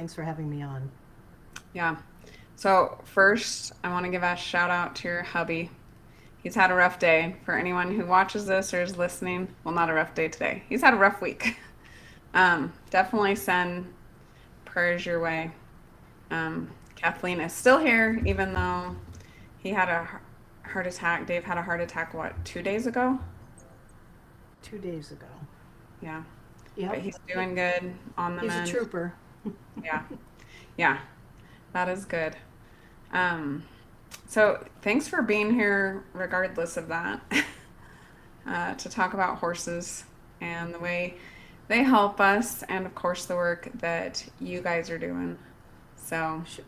Thanks for having me on. Yeah. So first, I want to give a shout out to your hubby. He's had a rough day. For anyone who watches this or is listening, well, not a rough day today. He's had a rough week. Definitely send prayers your way. Kathleen is still here, even though he had a heart attack. Dave had a heart attack, what, 2 days ago? 2 days ago. Yeah. But Yep. he's doing good on the He's a mend. trooper. Yeah. Yeah. That is good. Um, so thanks for being here, regardless of that, to talk about horses and the way they help us, and of course the work that you guys are doing. So, Sh-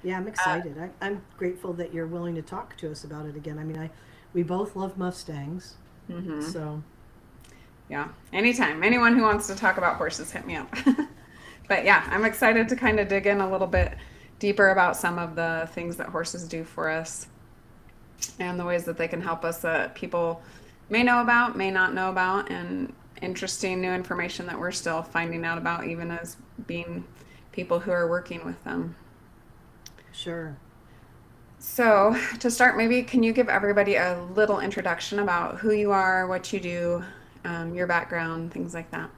Yeah, I'm uh, excited. I'm grateful that you're willing to talk to us about it again. I mean, we both love Mustangs, hmm so yeah, anytime, anyone who wants to talk about horses, hit me up. But yeah, I'm excited to kind of dig in a little bit deeper about some of the things that horses do for us and the ways that they can help us that people may know about, may not know about, and interesting new information that we're still finding out about, even as being people who are working with them. sure. So, to start, maybe can you give everybody a little introduction about who you are, what you do, your background, things like that?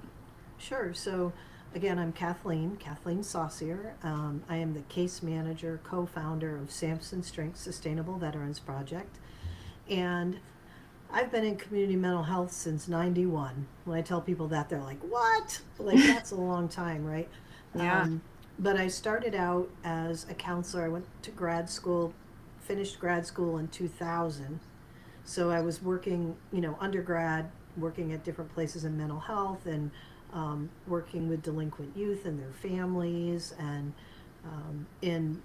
Sure. So, again, I'm Kathleen Saucier. I am the case manager, co founder of Samson Strength Sustainable Veterans Project. And I've been in community mental health since 91. When I tell people that, they're like, what? Like, that's a long time, right? Yeah. Um, but I started out as a counselor. I went to grad school, finished grad school in 2000. So I was working, undergrad, working at different places in mental health and working with delinquent youth and their families and in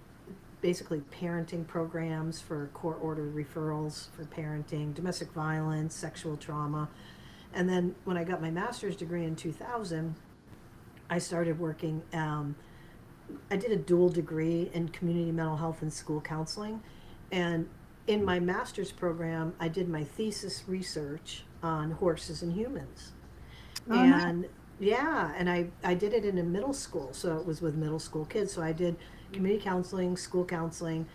basically parenting programs for court ordered referrals for parenting, domestic violence, sexual trauma. And then when I got my master's degree in 2000, I started working. I did a dual degree in community mental health and school counseling. And in my master's program, I did my thesis research on horses and humans. Oh, nice. And yeah, and I did it in a middle school. So it was with middle school kids. So I did community counseling, school counseling.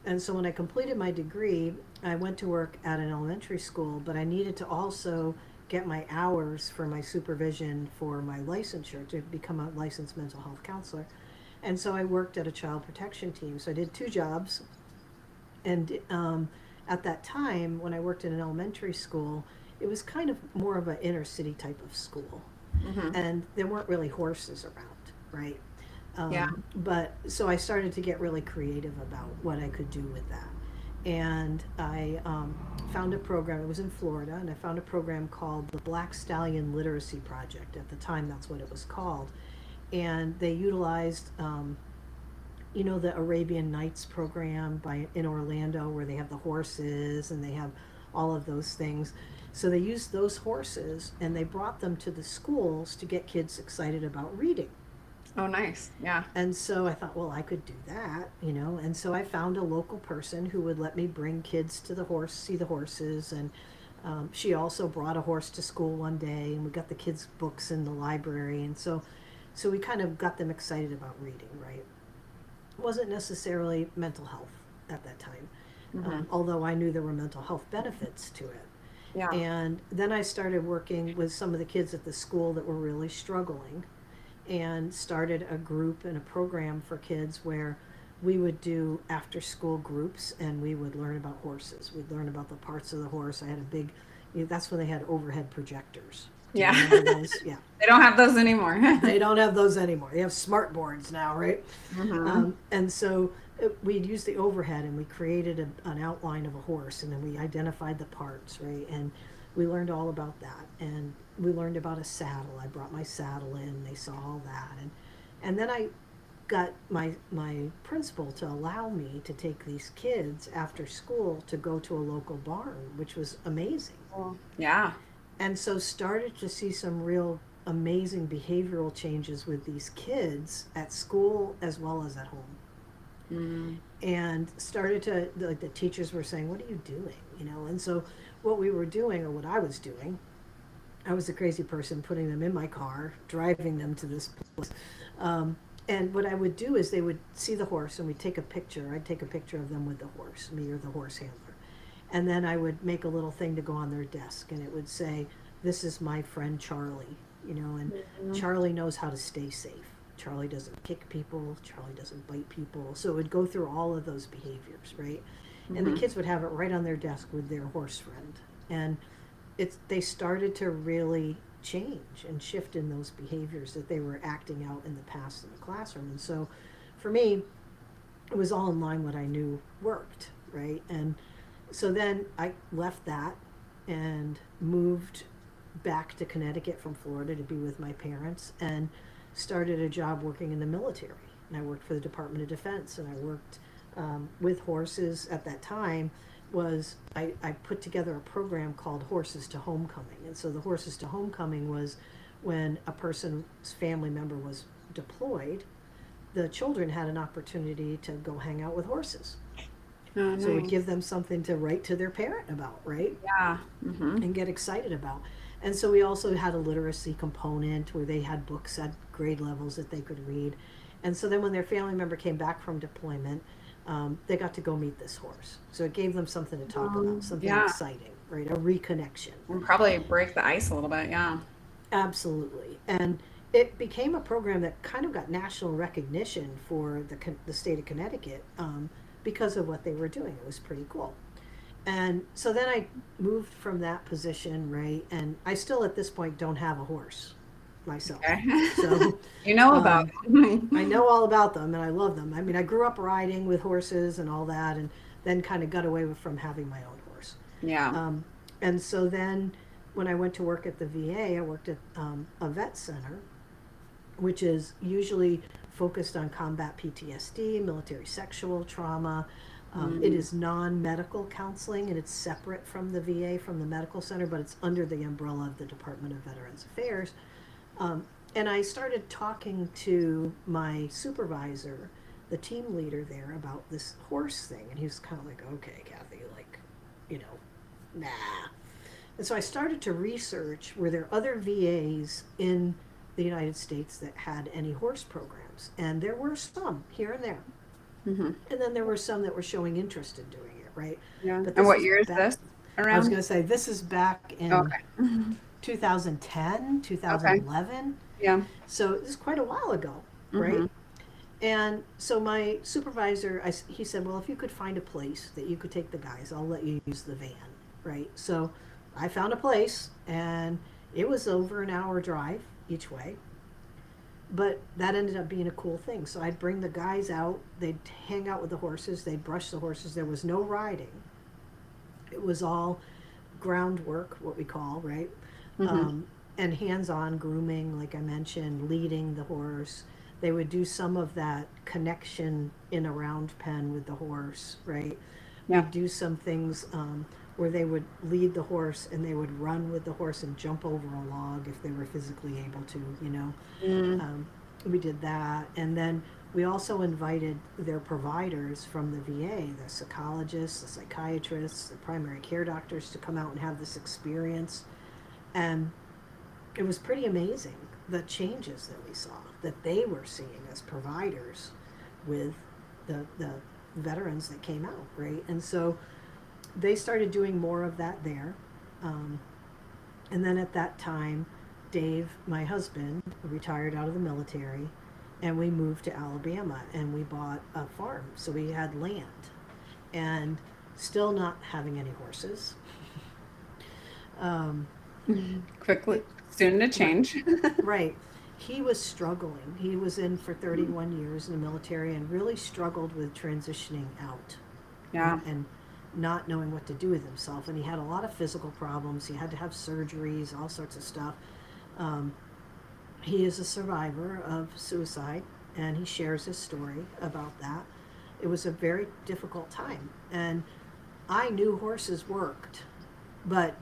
And so when I completed my degree, I went to work at an elementary school, but I needed to also get my hours for my supervision for my licensure to become a licensed mental health counselor. And so I worked at a child protection team. So I did two jobs. And at that time, when I worked in an elementary school, it was kind of more of an inner city type of school. hmm And there weren't really horses around, right? Yeah. But so I started to get really creative about what I could do with that. And I found a program, it was in Florida, and I found a program called the Black Stallion Literacy Project. At the time, that's what it was called. And they utilized the Arabian Nights program in Orlando, where they have the horses and they have all of those things. So they used those horses and they brought them to the schools to get kids excited about reading. Oh, nice. Yeah. And so I thought, well, I could do that. And so I found a local person who would let me bring kids to see the horses. And she also brought a horse to school one day, and we got the kids' books in the library. And so we kind of got them excited about reading, right? It wasn't necessarily mental health at that time, hmm although I knew there were mental health benefits to it. Yeah. And then I started working with some of the kids at the school that were really struggling and started a group and a program for kids where we would do after school groups and we would learn about horses. We'd learn about the parts of the horse. I had a big, that's when they had overhead projectors. Do you Yeah. remember those? Yeah. They don't have those anymore. They don't have those anymore. They have smart boards now, right? hmm And so we'd use the overhead and we created an outline of a horse and then we identified the parts, right? And we learned all about that. And we learned about a saddle. I brought my saddle in. They saw all that. And then I got my principal to allow me to take these kids after school to go to a local barn, which was amazing. Cool. Yeah. And so started to see some real amazing behavioral changes with these kids at school as well as at home. Mm. And started to, like, the teachers were saying, what are you doing? And so what we were doing, or what I was doing, I was a crazy person putting them in my car, driving them to this place. And what I would do is they would see the horse and we'd take a picture. I'd take a picture of them with the horse, me or the horse handler. And then I would make a little thing to go on their desk and it would say, "This is my friend Charlie," and Charlie knows how to stay safe. Charlie doesn't kick people. Charlie doesn't bite people. So it would go through all of those behaviors, right? And the kids would have it right on their desk with their horse friend. And they started to really change and shift in those behaviors that they were acting out in the past in the classroom. And so for me, it was all in line what I knew worked, right? And so then I left that and moved back to Connecticut from Florida to be with my parents and started a job working in the military. And I worked for the Department of Defense, and I worked with horses at that time. I put together a program called Horses to Homecoming. And so the Horses to Homecoming was when a person's family member was deployed, the children had an opportunity to go hang out with horses. Oh, nice. So it would give them something to write to their parent about, right? Yeah. And get excited about. And so we also had a literacy component where they had books at grade levels that they could read. And so then when their family member came back from deployment, they got to go meet this horse. So it gave them something to talk about, something exciting, right? A reconnection. And probably break the ice a little bit, yeah. Absolutely. And it became a program that kind of got national recognition for the state of Connecticut because of what they were doing. It was pretty cool. And so then I moved from that position, right? And I still at this point don't have a horse myself. Okay. So you know about them. I know all about them and I love them. I mean, I grew up riding with horses and all that, and then kind of got away from having my own horse. Yeah. And so then when I went to work at the VA, I worked at a vet center, which is usually focused on combat PTSD, military sexual trauma. It is non-medical counseling, and it's separate from the VA, from the medical center, but it's under the umbrella of the Department of Veterans Affairs. And I started talking to my supervisor, the team leader there, about this horse thing. And he was kind of like, "Okay, Kathy, like, nah." And so I started to research, were there other VAs in the United States that had any horse programs? And there were some here and there. And then there were some that were showing interest in doing it, right? Yeah. But and what year is this around? I was going to say, this is back in 2010, 2011. Okay. Yeah. So this is quite a while ago, right? And so my supervisor, he said, "Well, if you could find a place that you could take the guys, I'll let you use the van," right? So I found a place, and it was over an hour drive each way. But that ended up being a cool thing. So I'd bring the guys out, they'd hang out with the horses, they'd brush the horses. There was no riding. It was all groundwork, what we call, right? And hands-on grooming, like I mentioned, leading the horse. They would do some of that connection in a round pen with the horse, right? Yeah. We'd do some things where they would lead the horse and they would run with the horse and jump over a log if they were physically able to, we did that. And then we also invited their providers from the VA, the psychologists, the psychiatrists, the primary care doctors, to come out and have this experience. And it was pretty amazing, the changes that we saw, that they were seeing as providers with the veterans that came out, right? And so they started doing more of that there. And then at that time, Dave, my husband, retired out of the military, and we moved to Alabama, and we bought a farm. So we had land, and still not having any horses. Quickly, soon to change. Right. He was struggling. He was in for 31 years in the military and really struggled with transitioning out. Yeah. And not knowing what to do with himself. And he had a lot of physical problems. He had to have surgeries, all sorts of stuff. He is a survivor of suicide, and he shares his story about that. It was a very difficult time. And I knew horses worked, but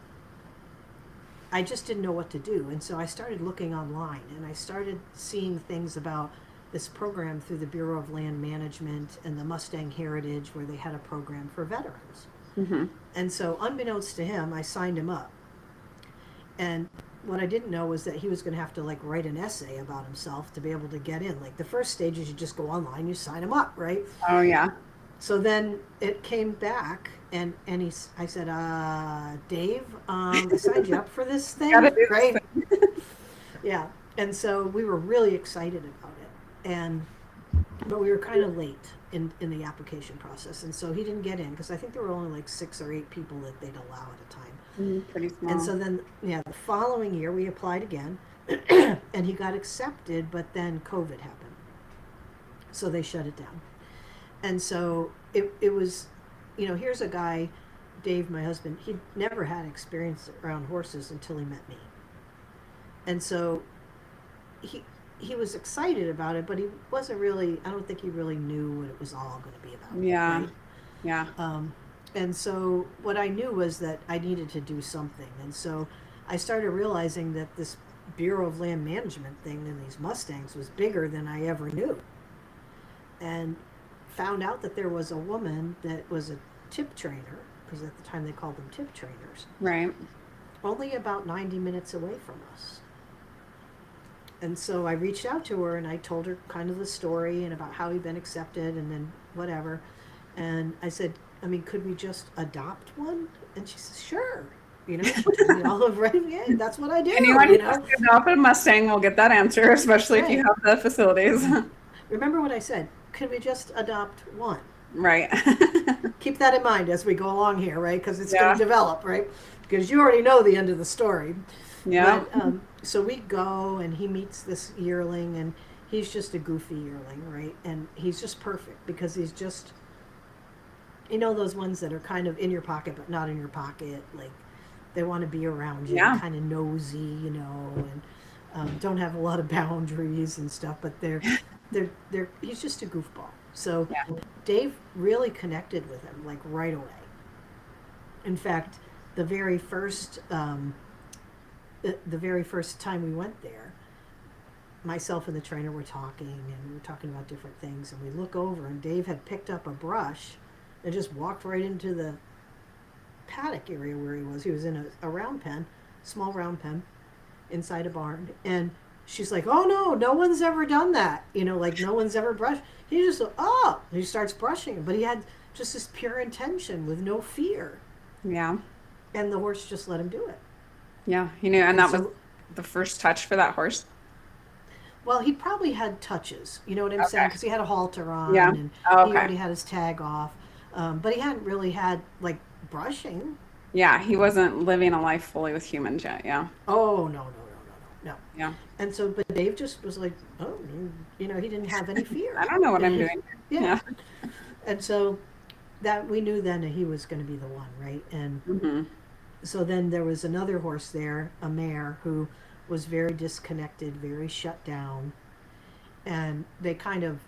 I just didn't know what to do. And so I started looking online, and I started seeing things about this program through the Bureau of Land Management and the Mustang Heritage, where they had a program for veterans. And so unbeknownst to him, I signed him up. And what I didn't know was that he was going to have to like write an essay about himself to be able to get in. Like the first stage is you just go online, you sign him up, right? Oh yeah. So then it came back, and I said, Dave, I signed you up for this Gotta thing, do this right? thing. Yeah. And so we were really excited about it, but we were kind of late in the application process, and so he didn't get in because I think there were only like 6 or 8 people that they'd allow at a time. Pretty small. And so then, yeah, the following year we applied again, and he got accepted, but then COVID happened, so they shut it down. And so it was, here's a guy, Dave, my husband. He never had experience around horses until he met me, and so he he was excited about it, but he wasn't really. I don't think he really knew what it was all going to be about. Yeah. Right? Yeah. And so what I knew was that I needed to do something, and so I started realizing that this Bureau of Land Management thing and these Mustangs was bigger than I ever knew, and found out that there was a woman that was a tip trainer, because at the time they called them tip trainers, Right. only about 90 minutes away from us. And so I reached out to her and I told her kind of the story and about how he'd been accepted and then whatever. And I said, I mean, could we just adopt one? And she says, sure. We all live right. Yeah, that's what I do. Anyone who wants to adopt a Mustang will get that answer, especially if you have the facilities. Remember what I said. Could we just adopt one? Right. Keep that in mind as we go along here, right? Because it's going to develop, right? Because you already know the end of the story. Yeah. But, so we go, and he meets this yearling, and he's just a goofy yearling, right? And he's just perfect because he's just, those ones that are kind of in your pocket but not in your pocket. Like they want to be around you, kind of nosy, and don't have a lot of boundaries and stuff. But he's just a goofball. So Dave really connected with him like right away. In fact, the very first time we went there, myself and the trainer were talking, and we were talking about different things, and we look over, and Dave had picked up a brush and just walked right into the paddock area where he was. He was in a round pen, small round pen, inside a barn, and she's like, "Oh no one's ever done that. Like no one's ever brushed." He just, he starts brushing him, but he had just this pure intention with no fear. Yeah. And the horse just let him do it. Yeah, he knew, and that was the first touch for that horse. Well, he probably had touches, you know what I'm saying? Because he had a halter on, and he already had his tag off, but he hadn't really had like brushing. Yeah, he wasn't living a life fully with humans yet. Yeah. Oh no. Yeah. And so, but Dave just was like, he didn't have any fear. I don't know what I'm doing. Yeah. And so that we knew then that he was going to be the one, right? And so then there was another horse there, a mare, who was very disconnected, very shut down, and they kind of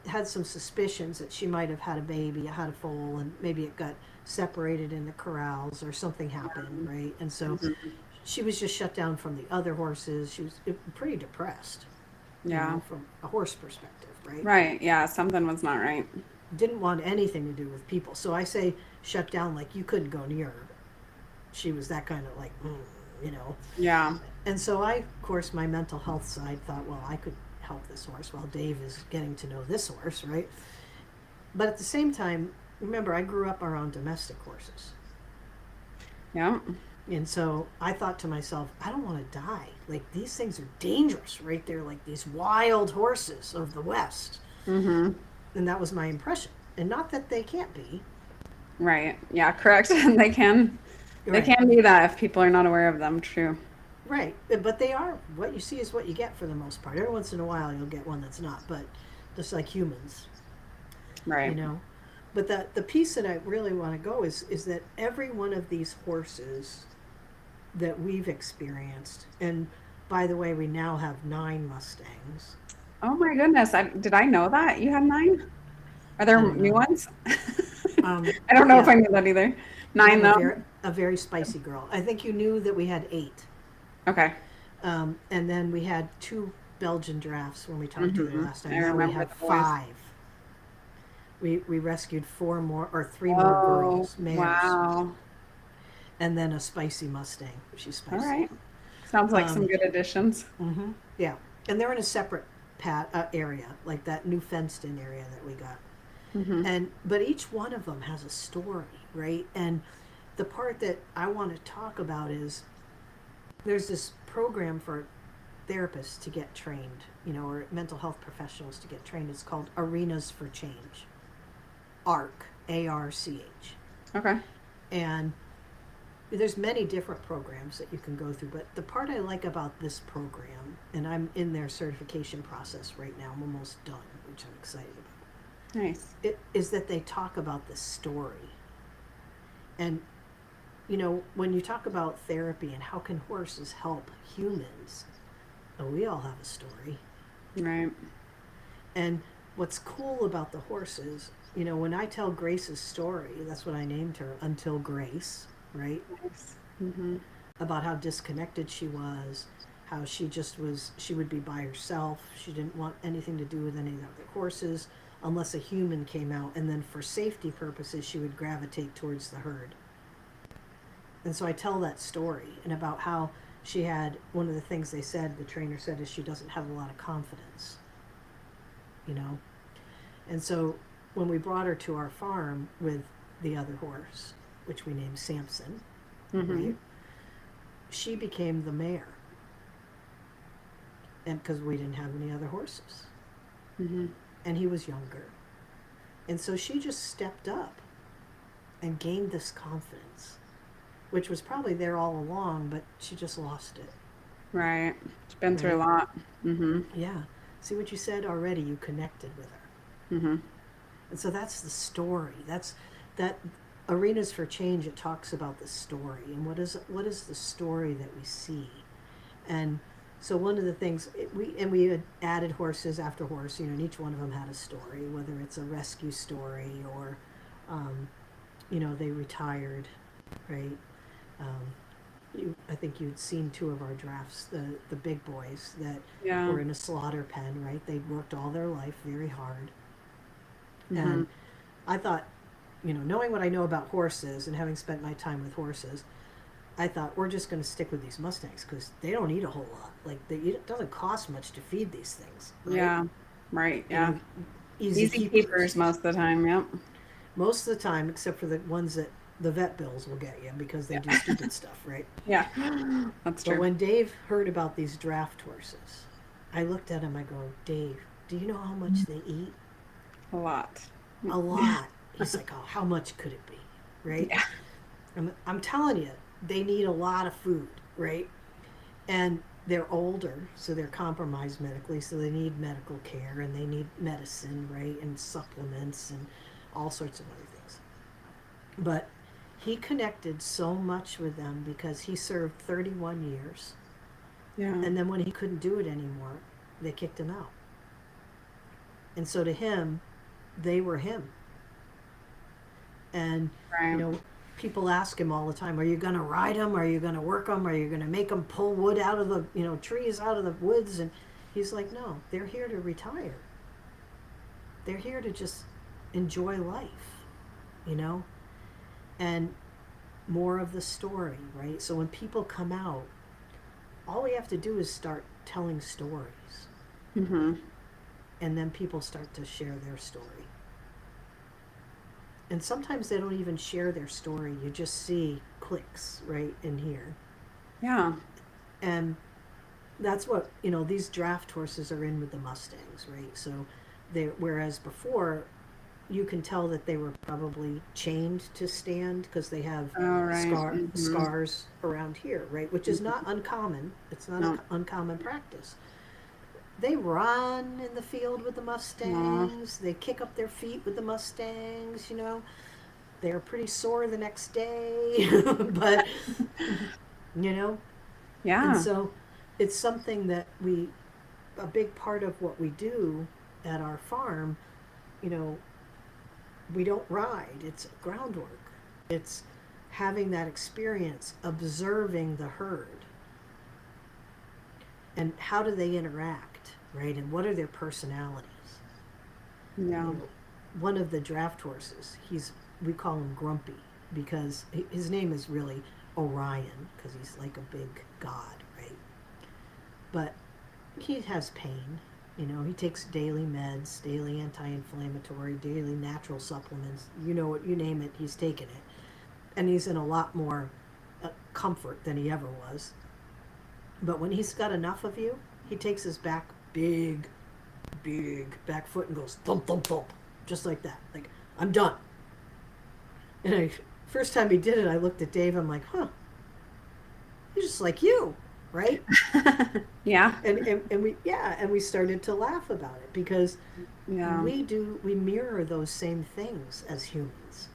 had some suspicions that she might have had a baby, had a foal, and maybe it got separated in the corrals or something happened, right? And so she was just shut down from the other horses. She was pretty depressed, from a horse perspective, right? Right, yeah, something was not right. Didn't want anything to do with people. So I say shut down like you couldn't go near her. She was that kind of like, Yeah. And so I, of course, my mental health side thought, well, I could help this horse while Dave is getting to know this horse, right? But at the same time, remember, I grew up around domestic horses. Yeah. And so I thought to myself, I don't want to die. Like, these things are dangerous, right? They're like these wild horses of the West. Mm-hmm. And that was my impression. And not that they can't be. Right. Yeah, correct. They can be that if people are not aware of them. True. Right. But they are. What you see is what you get for the most part. Every once in a while you'll get one that's not, but just like humans. Right. But the piece that I really want to go is that every one of these horses that we've experienced, and by the way, we now have 9 Mustangs. Oh my goodness. Did I know that? You had 9? Are there new ones? I don't know if I knew that either. 9 though? A very spicy girl. I think you knew that we had 8. Okay. And then we had 2 Belgian drafts when we talked to you last time. I now we have 5. We rescued 3 more girls, mares. Wow. And then a spicy Mustang. She's spicy. All right. Sounds like some Um, good additions. yeah, and they're in a separate area, like that new fenced-in area that we got. Mm-hmm. And but each one of them has a story, right? And the part that I want to talk about is there's this program for therapists to get trained, or mental health professionals to get trained. It's called Arenas for Change, ARC, ARCH. Okay. And there's many different programs that you can go through, but the part I like about this program, and I'm in their certification process right now, I'm almost done, which I'm excited about, Nice. it is that they talk about the story. And when you talk about therapy and how can horses help humans, we all have a story. Right. And what's cool about the horses, when I tell Grace's story, that's what I named her, Until Grace, right? Nice. Mm-hmm. About how disconnected she was, how she would be by herself. She didn't want anything to do with any of the other horses unless a human came out. And then for safety purposes, she would gravitate towards the herd. And so I tell that story, and about how she had, one of the things the trainer said, is she doesn't have a lot of confidence, And so when we brought her to our farm with the other horse, which we named Samson, Mm-hmm. right? She became the mare. And because we didn't have any other horses. Mm-hmm. And he was younger. And so she just stepped up and gained this confidence, which was probably there all along, but she just lost it. Right. She's been through a Right? lot. Mm-hmm. Yeah. See what you said already? You connected with her. Mm-hmm. And so that's the story. That's that Arenas for Change. It talks about the story and what is the story that we see. And so one of the things we had added horses after horse, and each one of them had a story, whether it's a rescue story or, they retired, right? I think you'd seen two of our drafts, the big boys that Yeah. were in a slaughter pen, right? They'd worked all their life very hard. Mm-hmm. And I thought, knowing what I know about horses and having spent my time with horses, I thought we're just going to stick with these Mustangs because they don't eat a whole lot. Like, it doesn't cost much to feed these things. Right? Yeah. Right. Yeah. Easy Easy keepers most of the time. Yep. most of the time, except for the ones that the vet bills will get you because they do stupid stuff, right? Yeah. That's But true. when Dave heard about these draft horses, I looked at him. I go, Dave, do you know how much they eat? A lot. A lot. He's like, oh, how much could it be, right? Yeah. I'm telling you, they need a lot of food, right? And they're older, so they're compromised medically, so they need medical care and they need medicine, right? And supplements and all sorts of other things. But he connected so much with them because he served 31 years. Yeah. And then when he couldn't do it anymore, they kicked him out. And so to him, they were him. And, Right. people ask him all the time, are you going to ride them? Are you going to work them? Are you going to make them pull wood out of the, trees out of the woods? And he's like, no, they're here to retire. They're here to just enjoy life, and more of the story, right? So when people come out, all we have to do is start telling stories. Mm-hmm. And then people start to share their story. And sometimes they don't even share their story. You just see clicks right in here. Yeah. And that's what, these draft horses are in with the Mustangs, right? So whereas before, you can tell that they were probably chained to stand because they have Oh, right. Mm-hmm. scars around here, right? Which is not uncommon. It's not No. an uncommon practice. They run in the field with the Mustangs. They kick up their feet with the Mustangs, They're pretty sore the next day, but, Yeah. And so it's something that a big part of what we do at our farm, we don't ride. It's groundwork. It's having that experience, observing the herd. And how do they interact, right? And what are their personalities? Yeah. One of the draft horses, we call him Grumpy because his name is really Orion because he's like a big god, right? but he has pain. You know, he takes daily meds, daily anti-inflammatory, daily natural supplements. You know what, you name it, he's taken it. And he's in a lot more comfort than he ever was. But when he's got enough of you, he takes his big back foot and goes thump, thump, thump. Just like that. Like, I'm done. And first time he did it, I looked at Dave, I'm like, huh, he's just like you, right? Yeah. And we started to laugh about it because Yeah. we mirror those same things as humans.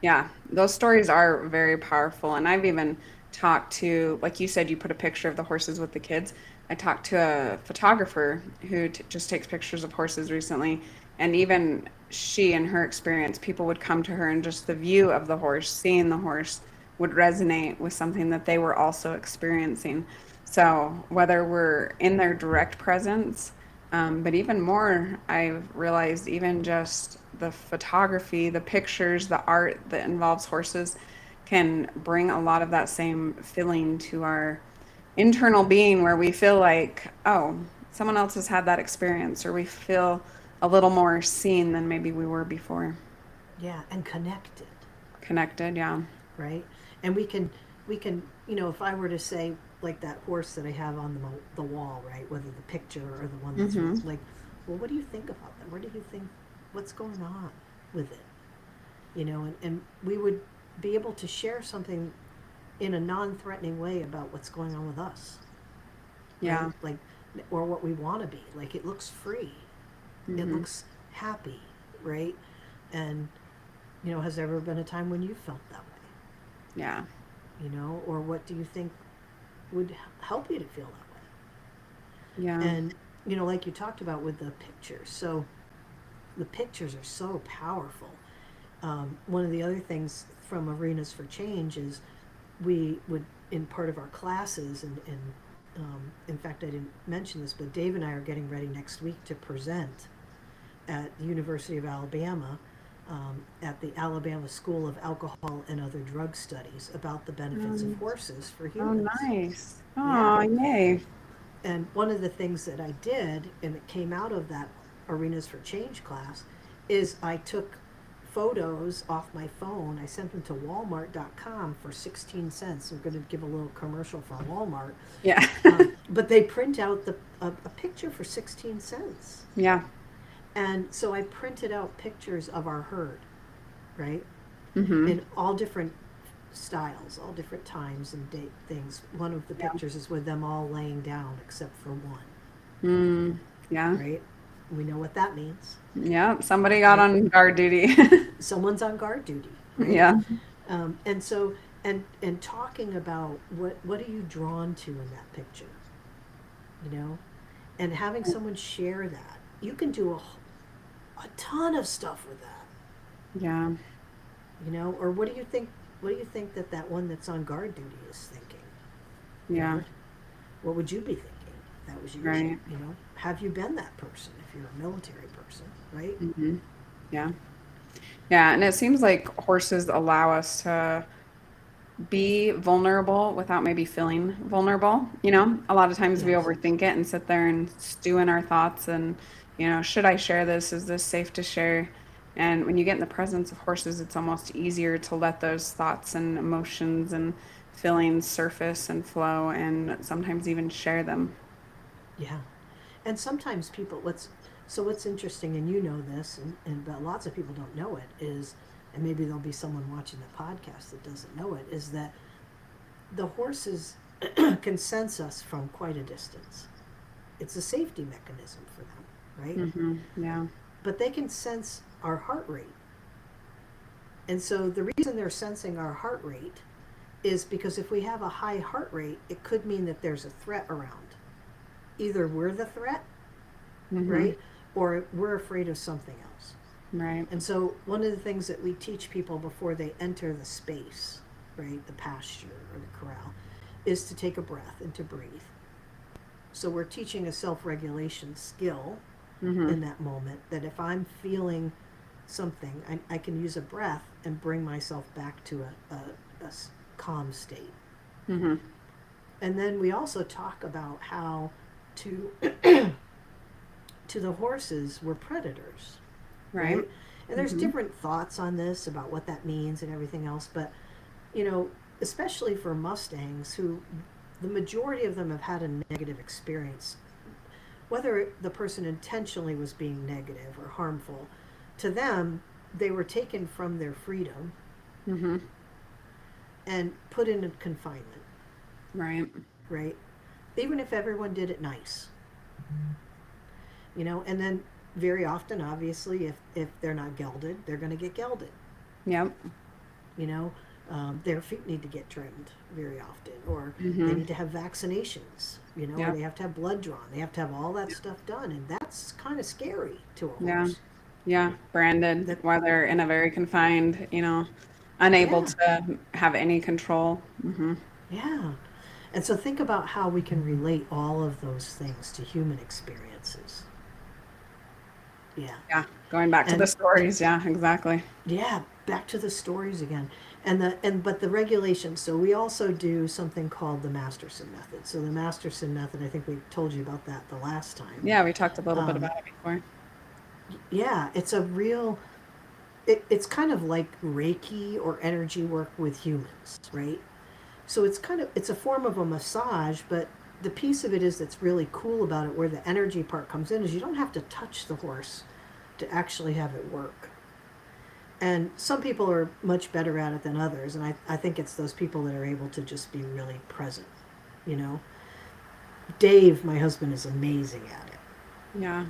Yeah, those stories are very powerful. And I've even talked to, like you said, you put a picture of the horses with the kids. I talked to a photographer who just takes pictures of horses recently. And even she, in her experience, people would come to her and just the view of the horse, seeing the horse would resonate with something that they were also experiencing. So whether we're in their direct presence, but even more, I've realized even just the photography, the pictures, the art that involves horses can bring a lot of that same feeling to our internal being where we feel like, oh, someone else has had that experience, or we feel a little more seen than maybe we were before. Yeah, and connected, Connected, yeah. right? And we can, you know, if I were to say like that horse that I have on the wall, right? Whether the picture or the one that's Mm-hmm. like, well, what do you think about that? Where do you think, what's going on with it? You know, and we would be able to share something in a non-threatening way about what's going on with us, right? Yeah. Like, or what we want to be. Like, it looks free, it Mm-hmm. looks happy, right? And you know, has there ever been a time when you felt that way? Yeah. You know, or what do you think would help you to feel that Yeah. way? And you know, like you talked about with the pictures, so the pictures are so powerful. One of the other things from Arenas for Change is we would, in part of our classes, and in fact, I didn't mention this, but Dave and I are getting ready next week to present at the University of Alabama, at the Alabama School of Alcohol and Other Drug Studies, about the benefits of Um, horses for oh, humans. nice. Yeah. Oh, yay. And one of the things that I did, and it came out of that Arenas for Change class, is I took photos off my phone. I sent them to Walmart.com for 16 cents. I'm going to give a little commercial for Walmart. Yeah. But they print out a picture for 16 cents. Yeah. And so I printed out pictures of our herd, right? Mm-hmm. In all different styles, all different times and date things. One of the Yeah. pictures is with them all laying down except for one, Mm. Yeah. right? We know what that means, Yeah. Somebody got right? on guard duty. Someone's on guard duty, right? Yeah. And so, and talking about what are you drawn to in that picture, you know, and having someone share that, you can do a ton of stuff with that, Yeah. you know. Or what do you think? What do you think that one that's on guard duty is thinking? You Yeah. know, what would you be thinking if that was you? Right. You know, have you been that person if you're a military person, right? Mm-hmm. Yeah. Yeah. And it seems like horses allow us to be vulnerable without maybe feeling vulnerable. You know, a lot of times we Yes. overthink it and sit there and stew in our thoughts and, should I share this? Is this safe to share? And when you get in the presence of horses, it's almost easier to let those thoughts and emotions and feelings surface and flow and sometimes even share them. Yeah. And sometimes people, what's interesting, and you know this, and but lots of people don't know it, is, and maybe there'll be someone watching the podcast that doesn't know it, is that the horses can sense us from quite a distance. It's a safety mechanism for them, right? Mm-hmm. Yeah. But they can sense our heart rate. And so the reason they're sensing our heart rate is because if we have a high heart rate, it could mean that there's a threat around. Either we're the threat, Mm-hmm. right? Or we're afraid of something else. Right. And so one of the things that we teach people before they enter the space, right, the pasture or the corral, is to take a breath and to breathe. So we're teaching a self-regulation skill Mm-hmm. in that moment, that if I'm feeling something, I can use a breath and bring myself back to a calm state. Mm-hmm. And then we also talk about how to to the horses were predators, Right. right? And there's Mm-hmm. different thoughts on this about what that means and everything else, but you know, especially for Mustangs, who the majority of them have had a negative experience, whether the person intentionally was being negative or harmful, to them, they were taken from their freedom Mm-hmm. and put in confinement, Right. right? Even if everyone did it nice, and then very often, obviously, if they're not gelded, they're going to get gelded, Yep. you know. Their feet need to get trimmed very often, or they Mm-hmm. need to have vaccinations, or Yep. they have to have blood drawn. They have to have all that stuff done, and that's kind of scary to a Yeah. horse. Yeah. Branded That, while they're in a very confined, unable yeah, to have any control. Mm-hmm. yeah. And so think about how we can relate all of those things to human experiences. Yeah. Yeah. Going back to the And stories. Yeah, exactly. yeah, back to the stories again. But the regulations. So we also do something called the Masterson method. So the Masterson method, I think we told you about that the last time. Yeah, we talked a little bit Um, about it before. yeah, it's a real. It's kind of like Reiki or energy work with humans, right? So it's a form of a massage, but the piece of it is that's really cool about it, where the energy part comes in, is you don't have to touch the horse to actually have it work. And some people are much better at it than others, and I think it's those people that are able to just be really present, you know. Dave, my husband, is amazing at it. Yeah.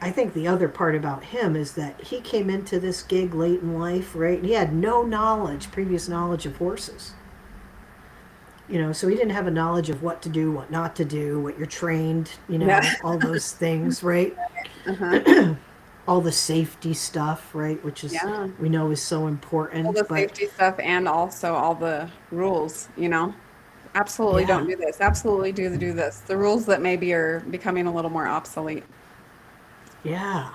I think the other part about him is that he came into this gig late in life, right? And he had no previous knowledge of horses. So he didn't have a knowledge of what to do, what not to do, what you're trained, Yeah. all those things, right? Uh-huh. All the safety stuff, right? Which is, Yeah. we know is so All important. the But safety stuff and also all the rules. Absolutely don't yeah, do this. Absolutely do this. The rules that maybe are becoming a little more obsolete. yeah.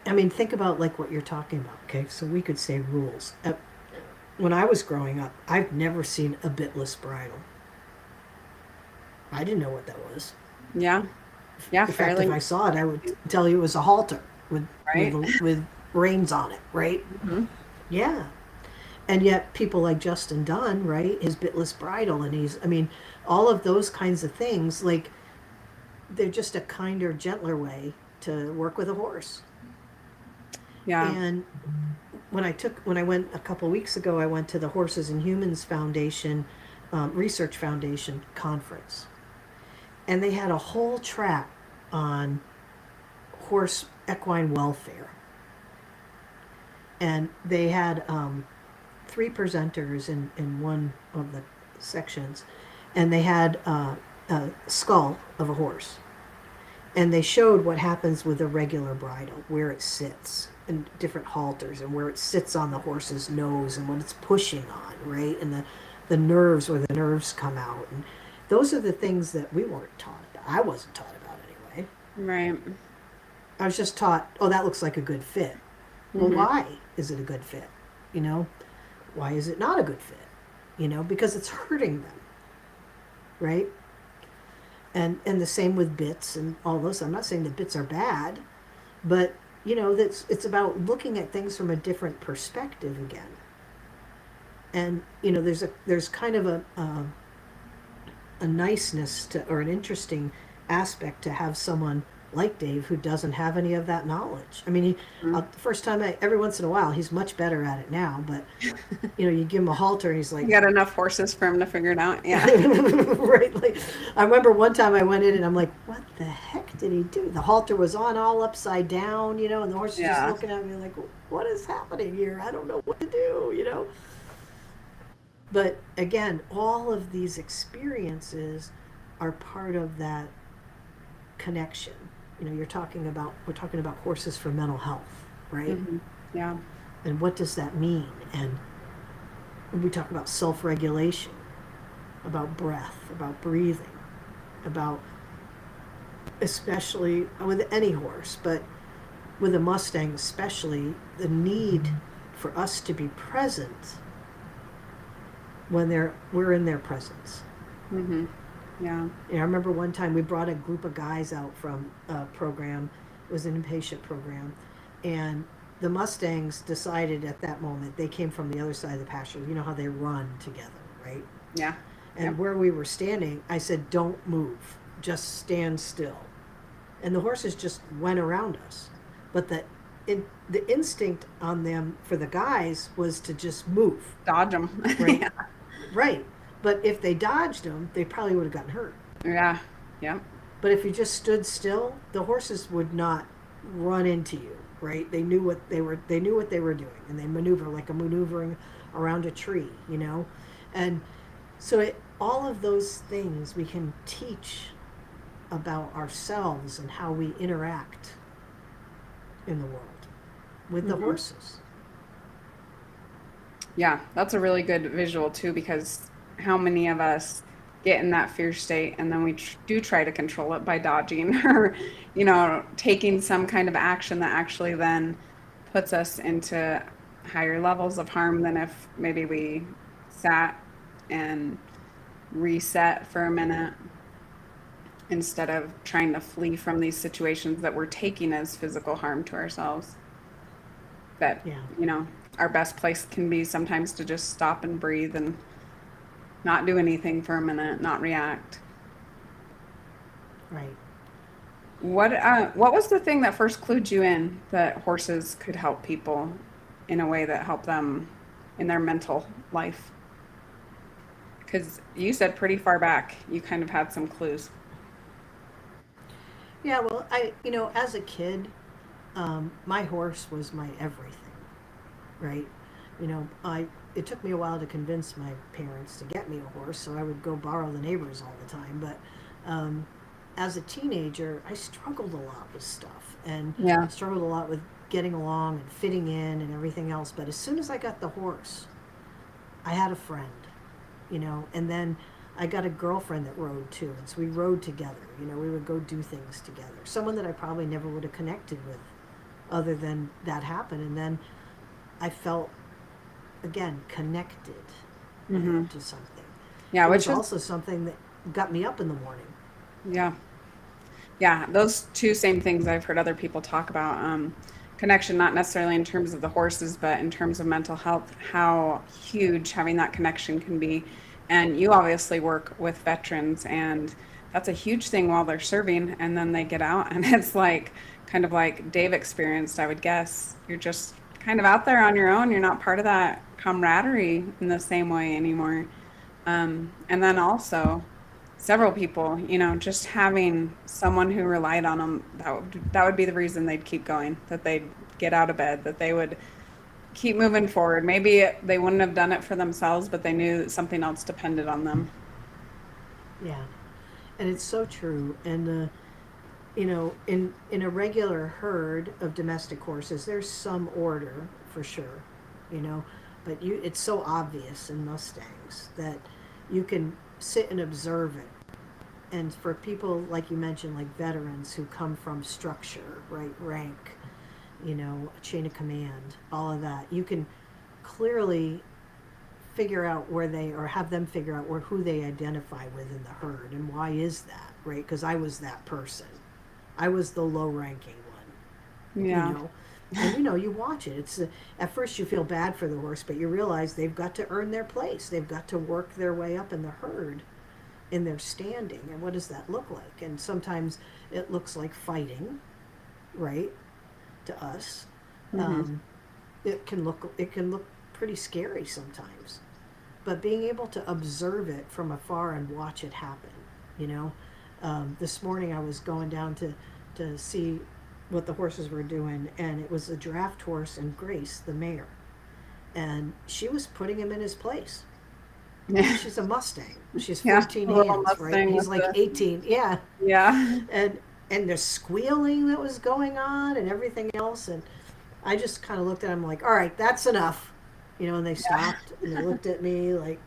I mean, think about like what you're talking about, okay? So we could say rules. When I was growing up, I've never seen a bitless bridle. I didn't know what that was. Yeah. Yeah, In fact, if fairly, I saw it, I would tell you it was a halter with right? with reins on it, right? Hmm. Yeah. And yet people like Justin Dunn, right? His bitless bridle, and I mean, all of those kinds of things, like they're just a kinder, gentler way to work with a horse. Yeah. And when I went a couple weeks ago, I went to the Horses and Humans Foundation, Research Foundation conference, and they had a whole track on horse equine welfare, and they had three presenters in one of the sections, and they had a skull of a horse, and they showed what happens with a regular bridle, where it sits, and different halters, and where it sits on the horse's nose, and what it's pushing on, right, and the nerves, where the nerves come out, and those are the things that we weren't taught about. I wasn't taught about anyway. Right. I was just taught, oh, that looks like a good fit. Well, Hmm. why is it a good fit? You know, why is it not a good fit? Because it's hurting them, right? And the same with bits and all those. I'm not saying that bits are bad, but that's it's about looking at things from a different perspective again. And there's kind of a niceness to, or an interesting aspect to have someone like Dave who doesn't have any of that knowledge. I mean, the first time every once in a while, he's much better at it now, but you give him a halter and he's You like, got enough horses for him to figure it out. Yeah. right? Like, I remember one time I went in and I'm like, what the heck did he do? The halter was on all upside down, and the horse is just Yeah. looking at me like, what is happening here? I don't know what to do. But again, all of these experiences are part of that connection. We're talking about horses for mental health, right? Hmm. Yeah. And what does that mean? And we talk about self-regulation, about breath, about breathing, about, especially with any horse, but with a Mustang especially, the need for us to be present when we're in their presence. Mm-hmm. Yeah. I remember one time we brought a group of guys out from a program. It was an inpatient program, and the Mustangs decided at that moment, they came from the other side of the pasture. You know how they run together, right? Yeah. And Yep. where we were standing, I said, "Don't move, just stand still." And the horses just went around us. But the instinct on them for the guys was to just move, Dodge them. right? Yeah. Right. But if they dodged them, they probably would have gotten hurt. Yeah. Yep. But if you just stood still, the horses would not run into you, right? They knew what they were. They knew what they were doing, and they maneuver like a maneuvering around a tree, and so all of those things we can teach about ourselves and how we interact in the world with the Mm-hmm. horses. Yeah, that's a really good visual too, because how many of us get in that fear state and then we do try to control it by dodging or, taking some kind of action that actually then puts us into higher levels of harm than if maybe we sat and reset for a minute instead of trying to flee from these situations that we're taking as physical harm to ourselves. That, Yeah, our best place can be sometimes to just stop and breathe and not do anything for a minute, not react. right. What was the thing that first clued you in that horses could help people in a way that helped them in their mental life? Because you said pretty far back you kind of had some clues. Yeah, well, as a kid, my horse was my everything, right? It took me a while to convince my parents to get me a horse, so I would go borrow the neighbors all the time. But as a teenager, I struggled a lot with stuff and Yeah. struggled a lot with getting along and fitting in and everything else. But as soon as I got the horse, I had a friend, and then I got a girlfriend that rode too. And so we rode together, we would go do things together. Someone that I probably never would have connected with other than that happened. And then I felt, again, connected, Mm-hmm. to something. Yeah, It was which is also something that got me up in the morning. yeah. Yeah, those two same things I've heard other people talk about. Connection, not necessarily in terms of the horses, but in terms of mental health, how huge having that connection can be. And you obviously work with veterans, and that's a huge thing while they're serving, and then they get out, and it's like kind of like Dave experienced, I would guess. You're just kind of out there on your own. You're not part of that camaraderie in the same way anymore. And then also, several people, just having someone who relied on them, that would be the reason they'd keep going, that they'd get out of bed, that they would keep moving forward. Maybe they wouldn't have done it for themselves, but they knew that something else depended on them. Yeah, and it's so true. And in a regular herd of domestic horses, there's some order for sure, you know, but it's so obvious in Mustangs that you can sit and observe it. And for people like you mentioned, like veterans who come from structure, right, rank, a chain of command, all of that, you can clearly figure out where they, or have them figure out who they identify with in the herd and why is that, right? Because I was that person. I was the low ranking one, Yeah. and you watch it. It's at first you feel bad for the horse, but you realize they've got to earn their place. They've got to work their way up in the herd, in their standing. And what does that look like? And sometimes it looks like fighting, right? To us, Hmm. um, it can look pretty scary sometimes. But being able to observe it from afar and watch it happen, you know. This morning I was going down to see what the horses were doing, and it was a draft horse and Grace, the mare, and she was putting him in his place. Yeah. She's a Mustang. She's Yeah. 14 A little hands, right? Mustang He's with like the, 18. Yeah, yeah. and the squealing that was going on and everything else, and I just kind of looked at him like, all right, that's enough, and they Yeah. stopped and they looked at me like,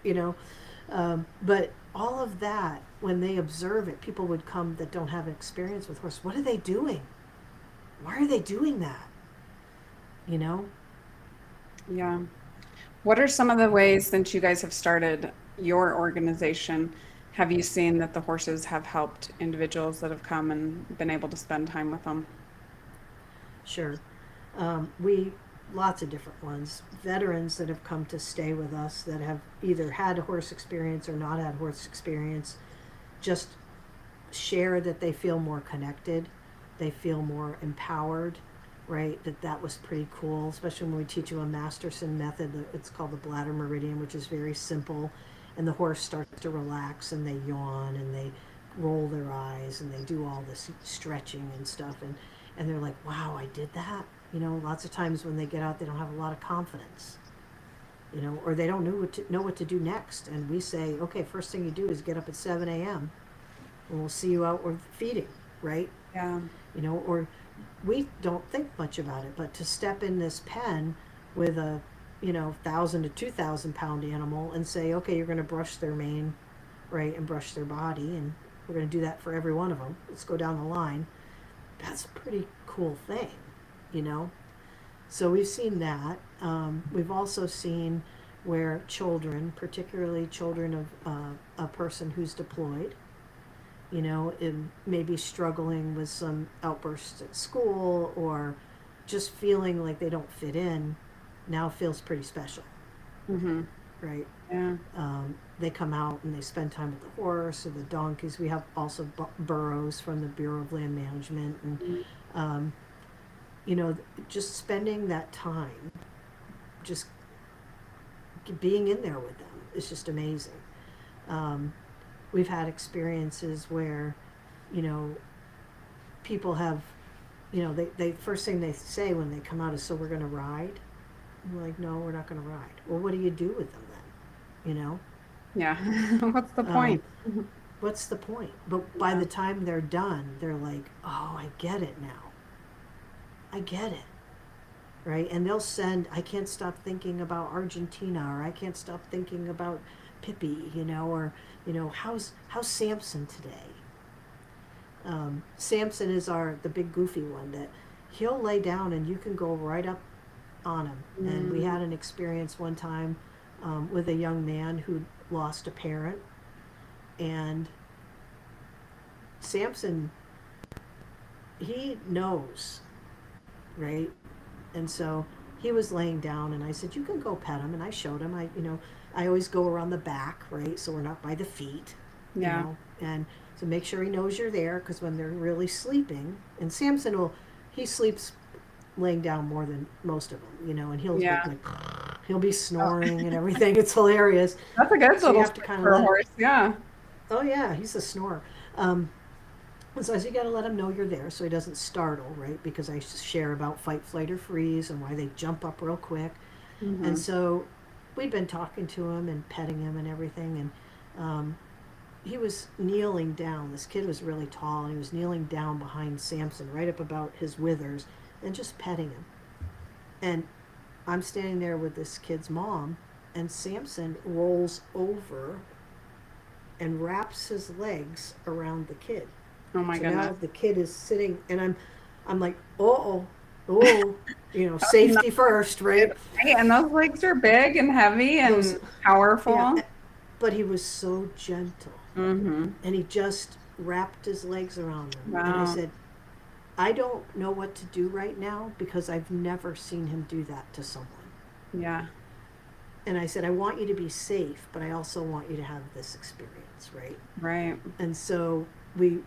you know, but all of that, when they observe it, people would come that don't have experience with horse. What are they doing? Why are they doing that? You know? Yeah. What are some of the ways, since you guys have started your organization, have you seen that the horses have helped individuals that have come and been able to spend time with them? Sure. We lots of different ones. Veterans that have come to stay with us that have either had horse experience or not had horse experience, just share that they feel more connected, they feel more empowered, right? That was pretty cool, especially when we teach them a Masterson method. It's called the bladder meridian, which is very simple, and the horse starts to relax and they yawn and they roll their eyes and they do all this stretching and stuff, and they're like, wow, I did that. Lots of times when they get out, they don't have a lot of confidence, or they don't know what to do next. And we say, okay, first thing you do is get up at 7 a.m. and we'll see you out with feeding, right? Yeah. Or we don't think much about it, but to step in this pen with a 1,000 to 2,000 pound animal and say, okay, you're going to brush their mane, right, and brush their body, and we're going to do that for every one of them. Let's go down the line. That's a pretty cool thing, So we've seen that. We've also seen where children, particularly children of a person who's deployed, and maybe struggling with some outbursts at school or just feeling like they don't fit in, now feels pretty special, Mm-hmm. right? Yeah. They come out and they spend time with the horse or the donkeys. We have also burros from the Bureau of Land Management, and um, just spending that time, just being in there with them is just amazing. We've had experiences where, people have, they first thing they say when they come out is, so we're going to ride? And we're like, no, we're not going to ride. Well, what do you do with them then? Yeah. What's the point? What's the point? But by the time they're done, they're like, oh, I get it now. I get it. Right? And they'll send, I can't stop thinking about Argentina, or I can't stop thinking about Pippi, or, how's Samson today? Samson is the big goofy one that he'll lay down and you can go right up on him. And we had an experience one time with a young man who lost a parent, and Samson, he knows, right? And so he was laying down, and I said, you can go pet him. And I showed him, I always go around the back, right? So we're not by the feet, Yeah. And so make sure he knows you're there, because when they're really sleeping, and Samson he sleeps laying down more than most of them, and he'll he'll be snoring and everything. It's hilarious. That's a good So little you have to kind of for a let horse. Yeah. Oh yeah, he's a snorer. So I said, you got to let him know you're there so he doesn't startle, right? Because I share about fight, flight, or freeze and why they jump up real quick. Mm-hmm. And so we'd been talking to him and petting him and everything. And he was kneeling down. This kid was really tall, and he was kneeling down behind Samson, right up about his withers, and just petting him. And I'm standing there with this kid's mom, and Samson rolls over and wraps his legs around the kid. Oh my goodness. Now the kid is sitting, and I'm like, oh, safety first, right? Hey, and those legs are big and heavy and powerful. Yeah, but he was so gentle. Mm-hmm. And he just wrapped his legs around him. Wow. And I said, I don't know what to do right now, because I've never seen him do that to someone. Yeah. And I said, I want you to be safe, but I also want you to have this experience, right? Right. And so we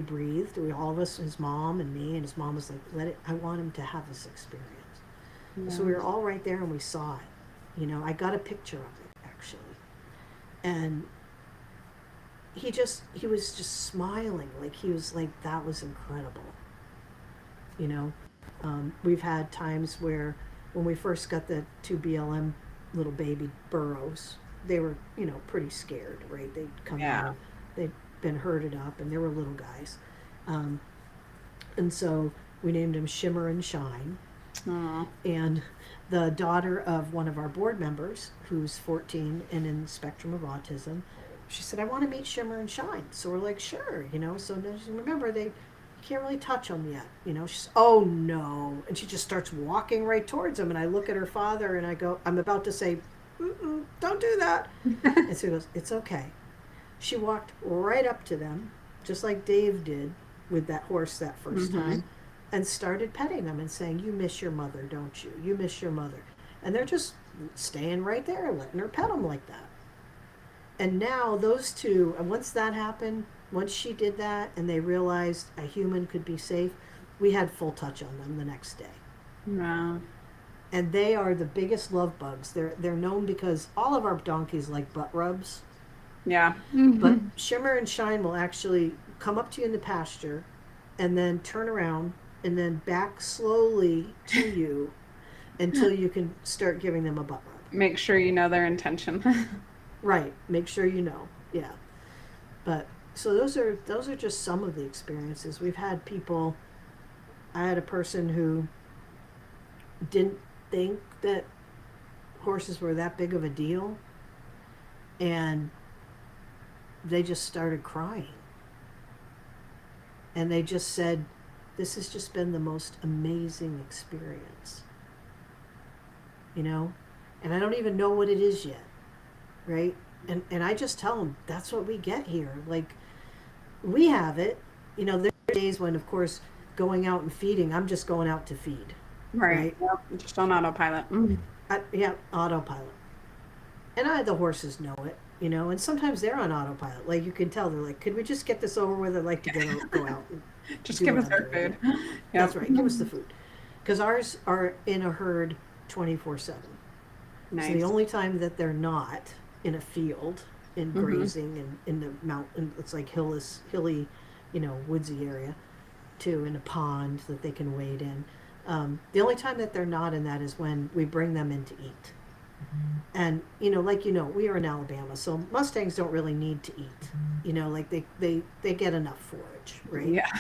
breathed. All of us, his mom and me, and his mom was like, I want him to have this experience. Yeah. So we were all right there and we saw it. I got a picture of it, actually. And he was just smiling, like he was like, that was incredible. We've had times where when we first got the 2 BLM little baby burros, they were, pretty scared, right? They'd come out, they'd been herded up, and they were little guys. And so we named him Shimmer and Shine. Aww. And the daughter of one of our board members, who's 14 and in the spectrum of autism, she said, I want to meet Shimmer and Shine. So we're like, sure, So remember, you can't really touch them yet, She's, oh no, and she just starts walking right towards him. And I look at her father and I go, I'm about to say, don't do that. And so he goes, it's okay. She walked right up to them, just like Dave did with that horse that 1st time, and started petting them and saying, you miss your mother, don't you? You miss your mother. And they're just staying right there, letting her pet them like that. And now those two, and once that happened, once she did that and they realized a human could be safe, we had full touch on them the next day. Wow. And they are the biggest love bugs. They're known because all of our donkeys like butt rubs. Yeah. But Shimmer and Shine will actually come up to you in the pasture and then turn around and then back slowly to you until you can start giving them a butt rub. Make sure you know their intention. Right. Make sure you know. Yeah. But so those are just some of the experiences. We've had people. I had a person who didn't think that horses were that big of a deal, and they just started crying. And they just said, this has just been the most amazing experience. You know? And I don't even know what it is yet. Right? And I just tell them, that's what we get here. Like, we have it. You know, there are days when, of course, going out and feeding, I'm just going out to feed. Right. Yep. Just on autopilot. Yeah, autopilot. And the horses know it, you know, and sometimes they're on autopilot. Like, you can tell, they're like, could we just get this over with? I'd like to go out. And just give us our food. Yep. That's right. Give us the food. Because ours are in a herd 24/7. Nice. So the only time that they're not in a field, in grazing and in the mountain, it's like hilly, you know, woodsy area, too, in a pond that they can wade in. The only time that they're not in that is when we bring them in to eat. And, you know, like, you know, we are in Alabama, so Mustangs don't really need to eat. You know, like they get enough forage, right? Yeah.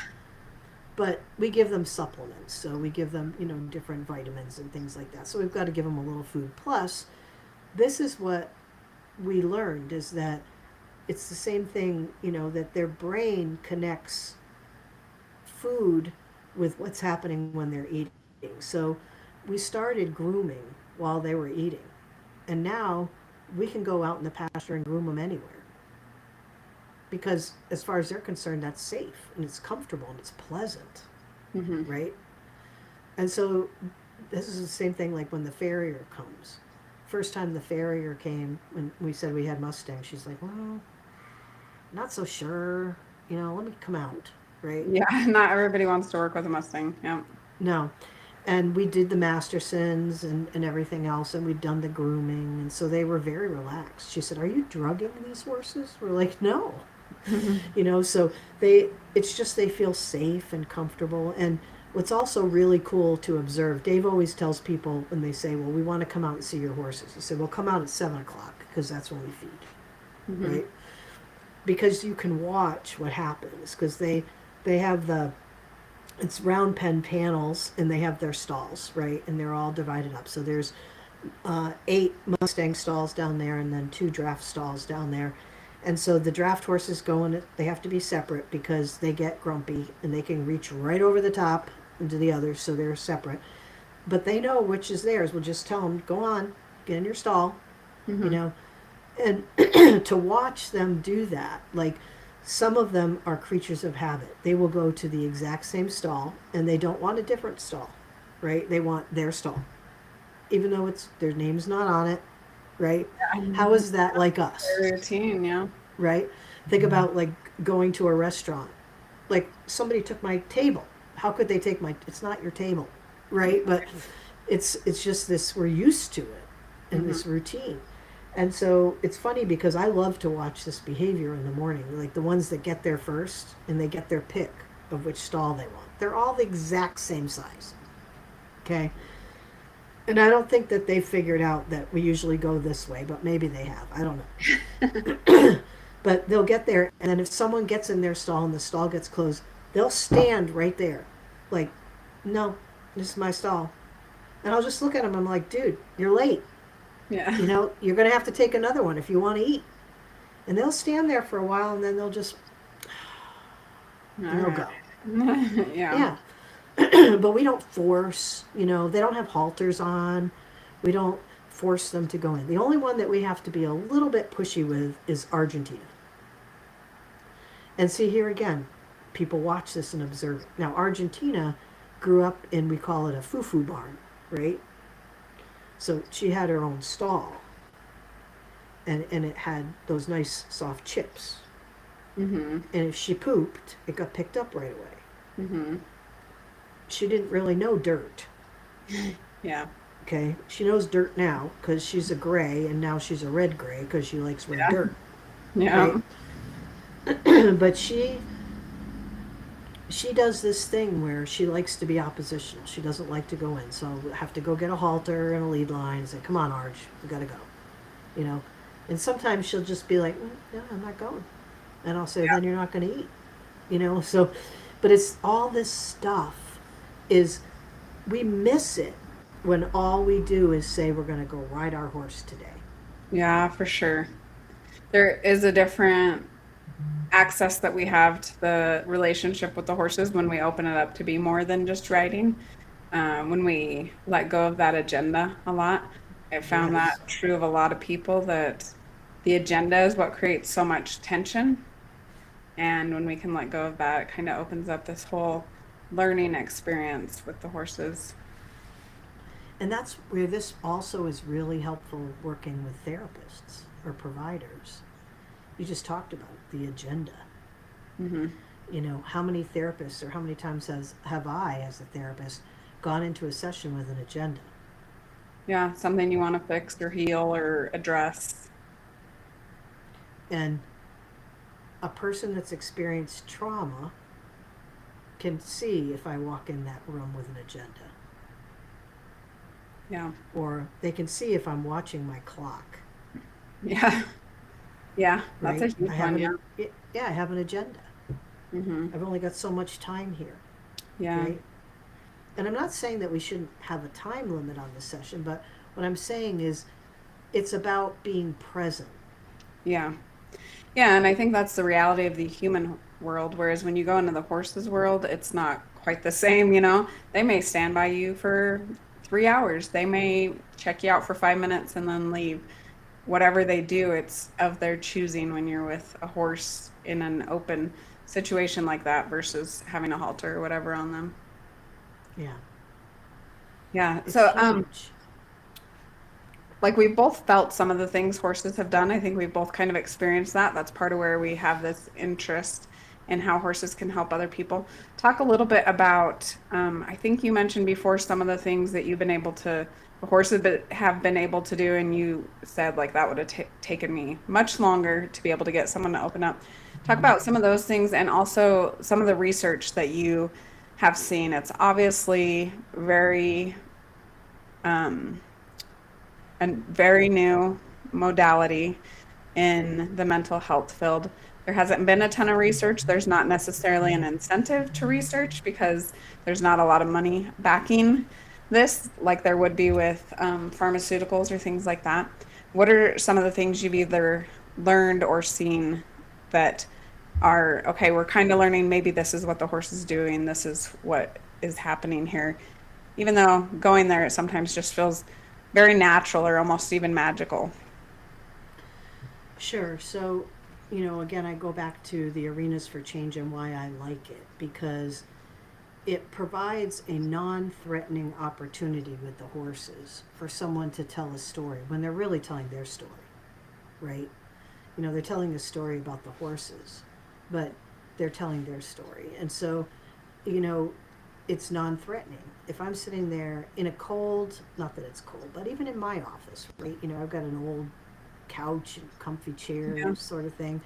But we give them supplements. So we give them, you know, different vitamins and things like that. So we've got to give them a little food. Plus, this is what we learned, is that it's the same thing, you know, that their brain connects food with what's happening when they're eating. So we started grooming while they were eating. And now we can go out in the pasture and groom them anywhere. Because as far as they're concerned, that's safe and it's comfortable and it's pleasant. Right? And so this is the same thing like when the farrier comes. First time the farrier came, when we said we had Mustangs, she's like, well, not so sure. You know, let me come out. Right? Yeah, not everybody wants to work with a Mustang. Yeah. No. And we did the Mastersons and everything else, and we'd done the grooming, and so they were very relaxed. She said, are you drugging these horses? We're like, no. You know, so it's just they feel safe and comfortable. And what's also really cool to observe, Dave always tells people when they say, well, we want to come out and see your horses. He said, well, come out at 7 o'clock because that's when we feed. Right? Because you can watch what happens, because they have it's round pen panels, and they have their stalls, right? And they're all divided up. So there's 8 Mustang stalls down there, and then 2 draft stalls down there. And so the draft horses go in, they have to be separate because they get grumpy and they can reach right over the top into the others, so they're separate. But they know which is theirs. We'll just tell them, go on, get in your stall, you know. And to watch them do that, like, some of them are creatures of habit. They will go to the exact same stall, and they don't want a different stall, right? They want their stall, even though their name's not on it, right? How is that like us? Their routine, yeah. Right? Think about, like, going to a restaurant. Like, somebody took my table. How could they take it's not your table, right? But it's just this, we're used to it, and this routine. And so it's funny because I love to watch this behavior in the morning, like the ones that get there first and they get their pick of which stall they want. They're all the exact same size. Okay? And I don't think that they figured out that we usually go this way, but maybe they have. I don't know. But they'll get there, and then if someone gets in their stall and the stall gets closed, they'll stand right there. Like, no, this is my stall. And I'll just look at them. I'm like, dude, you're late. Yeah. You know, you're going to have to take another one if you want to eat. And they'll stand there for a while, and then they'll just, they'll go. Yeah. Yeah. But we don't force, you know, they don't have halters on. We don't force them to go in. The only one that we have to be a little bit pushy with is Argentina. And see, here again, people watch this and observe it. Now, Argentina grew up in, we call it a foo-foo barn, right? So she had her own stall, and it had those nice soft chips. Mm-hmm. And if she pooped, it got picked up right away. Mm-hmm. She didn't really know dirt. Yeah. Okay, she knows dirt now because she's a gray, and now she's a red gray because she likes red dirt. Yeah. Right? But she does this thing where she likes to be oppositional. She doesn't like to go in, so we have to go get a halter and a lead line and say, "Come on, Arj, we gotta go," you know. And sometimes she'll just be like, "No, I'm not going," and I'll say, "Then you're not going to eat," you know. So, but it's all this stuff is we miss it when all we do is say we're going to go ride our horse today. Yeah, for sure. There is a different access that we have to the relationship with the horses when we open it up to be more than just riding. When we let go of that agenda a lot, I found Yes. that true of a lot of people that the agenda is what creates so much tension. And when we can let go of that, it kind of opens up this whole learning experience with the horses. And that's where this also is really helpful working with therapists or providers. You just talked about it, the agenda. Mm-hmm. You know, how many therapists or how many times have I, as a therapist, gone into a session with an agenda? Yeah, something you want to fix or heal or address. And a person that's experienced trauma can see if I walk in that room with an agenda. Yeah. Or they can see if I'm watching my clock. Yeah. Yeah, that's Right? a huge one. Yeah. Yeah, I have an agenda. Mm-hmm. I've only got so much time here. Yeah. Right? And I'm not saying that we shouldn't have a time limit on the session, but what I'm saying is it's about being present. Yeah. Yeah, and I think that's the reality of the human world. Whereas when you go into the horses world, it's not quite the same, you know? They may stand by you for 3 hours. They may check you out for 5 minutes and then leave. Whatever they do, it's of their choosing when you're with a horse in an open situation like that versus having a halter or whatever on them. Yeah. Yeah. It's So, huge. like we both felt some of the things horses have done. I think we've both kind of experienced that. That's part of where we have this interest in how horses can help other people. Talk a little bit about, I think you mentioned before some of the things that you've been able to, the horses have been able to do, and you said like that would have taken me much longer to be able to get someone to open up. Talk about some of those things and also some of the research that you have seen. It's obviously very, um, a very new modality in the mental health field. There hasn't been a ton of research. There's not necessarily an incentive to research because there's not a lot of money backing this, like there would be with pharmaceuticals or things like that. What are some of the things you've either learned or seen that are okay? We're kind of learning maybe this is what the horse is doing, this is what is happening here. Even though going there, it sometimes just feels very natural or almost even magical. Sure. So, again, I go back to the arenas for change and why I like it because it provides a non-threatening opportunity with the horses for someone to tell a story when they're really telling their story, right? They're telling a story about the horses, but they're telling their story. And so, it's non-threatening. If I'm sitting there in a cold, not that it's cold, but even in my office, right? I've got an old couch and comfy chair Yeah. sort of thing.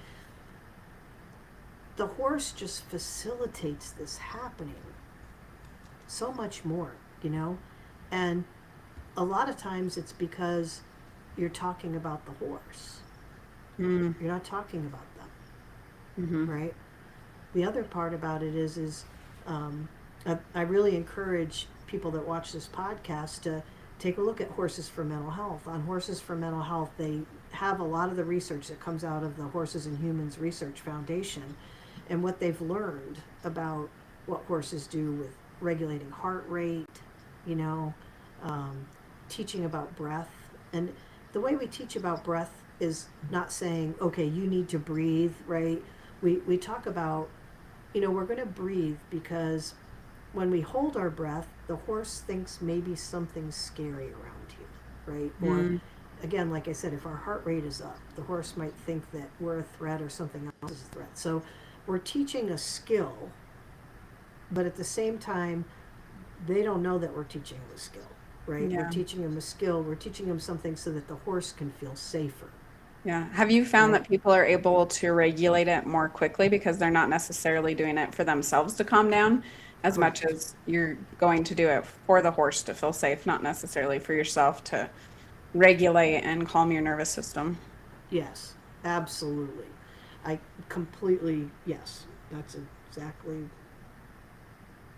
The horse just facilitates this happening so much more, and a lot of times it's because you're talking about the horse. Mm. You're not talking about them, Hmm. right? The other part about it is I really encourage people that watch this podcast to take a look at Horses for Mental Health. On Horses for Mental Health, they have a lot of the research that comes out of the Horses and Humans Research Foundation and what they've learned about what horses do with regulating heart rate, you know, teaching about breath And the way we teach about breath is not saying, okay, you need to breathe, right? We talk about, we're going to breathe because when we hold our breath, the horse thinks maybe something's scary around here, right? Or, Mm. again, like I said, if our heart rate is up, the horse might think that we're a threat or something else is a threat. So we're teaching a skill, but at the same time, they don't know that we're teaching them a skill, right? We're Yeah. teaching them a skill. We're teaching them something so that the horse can feel safer, Yeah. Have you found right? that people are able to regulate it more quickly because they're not necessarily doing it for themselves to calm down as much Correct. as you're going to do it for the horse to feel safe, not necessarily for yourself to regulate and calm your nervous system? Yes, absolutely. I completely, yes, that's exactly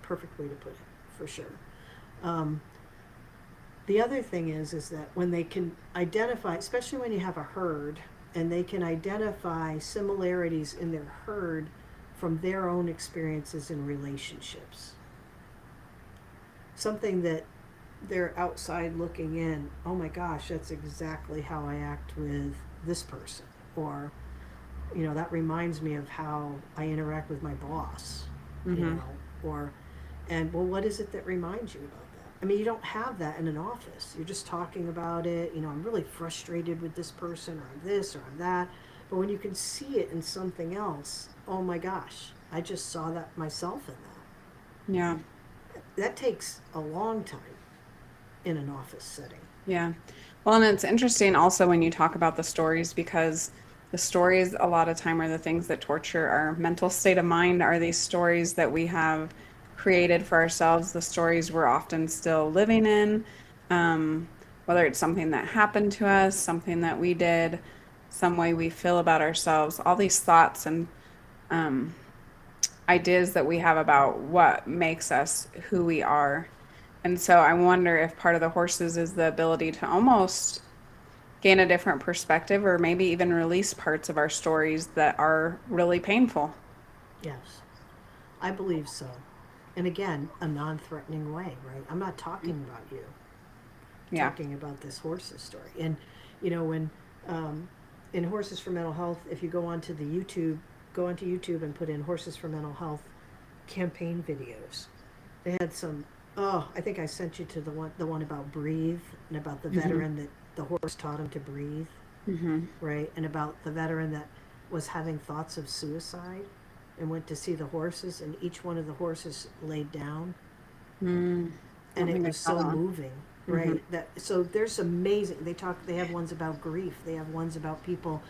perfect way to put it, for sure. Um, the other thing is that when they can identify, especially when you have a herd, and they can identify similarities in their herd from their own experiences in relationships. Something that they're outside looking in, oh my gosh, that's exactly how I act with this person. Or, that reminds me of how I interact with my boss, Mm-hmm. or, and well, what is it that reminds you about that? I mean, you don't have that in an office. You're just talking about it. I'm really frustrated with this person, or I'm this, or I'm that. But when you can see it in something else, oh my gosh, I just saw that myself in that. Yeah. That takes a long time in an office setting. Yeah. Well, and it's interesting also when you talk about the stories because the stories a lot of time are the things that torture our mental state of mind, are these stories that we have created for ourselves, the stories we're often still living in, um, whether it's something that happened to us, something that we did, some way we feel about ourselves, all these thoughts and um, ideas that we have about what makes us who we are. And so I wonder if part of the horses is the ability to almost gain a different perspective or maybe even release parts of our stories that are really painful. Yes, I believe so. And again, a non threatening way, right? I'm not talking about you, I'm Yeah. talking about this horse's story. And, when um, in Horses for Mental Health, if you go onto YouTube and put in Horses for Mental Health campaign videos. They had some, oh, I think I sent you to the one about breathe, and about the Hmm. veteran that the horse taught him to breathe, Hmm. right? And about the veteran that was having thoughts of suicide and went to see the horses, and each one of the horses laid down, Mm. I and don't it think I was saw so that one. moving, Hmm. right? That so there's amazing. They have ones about grief. They have ones about people,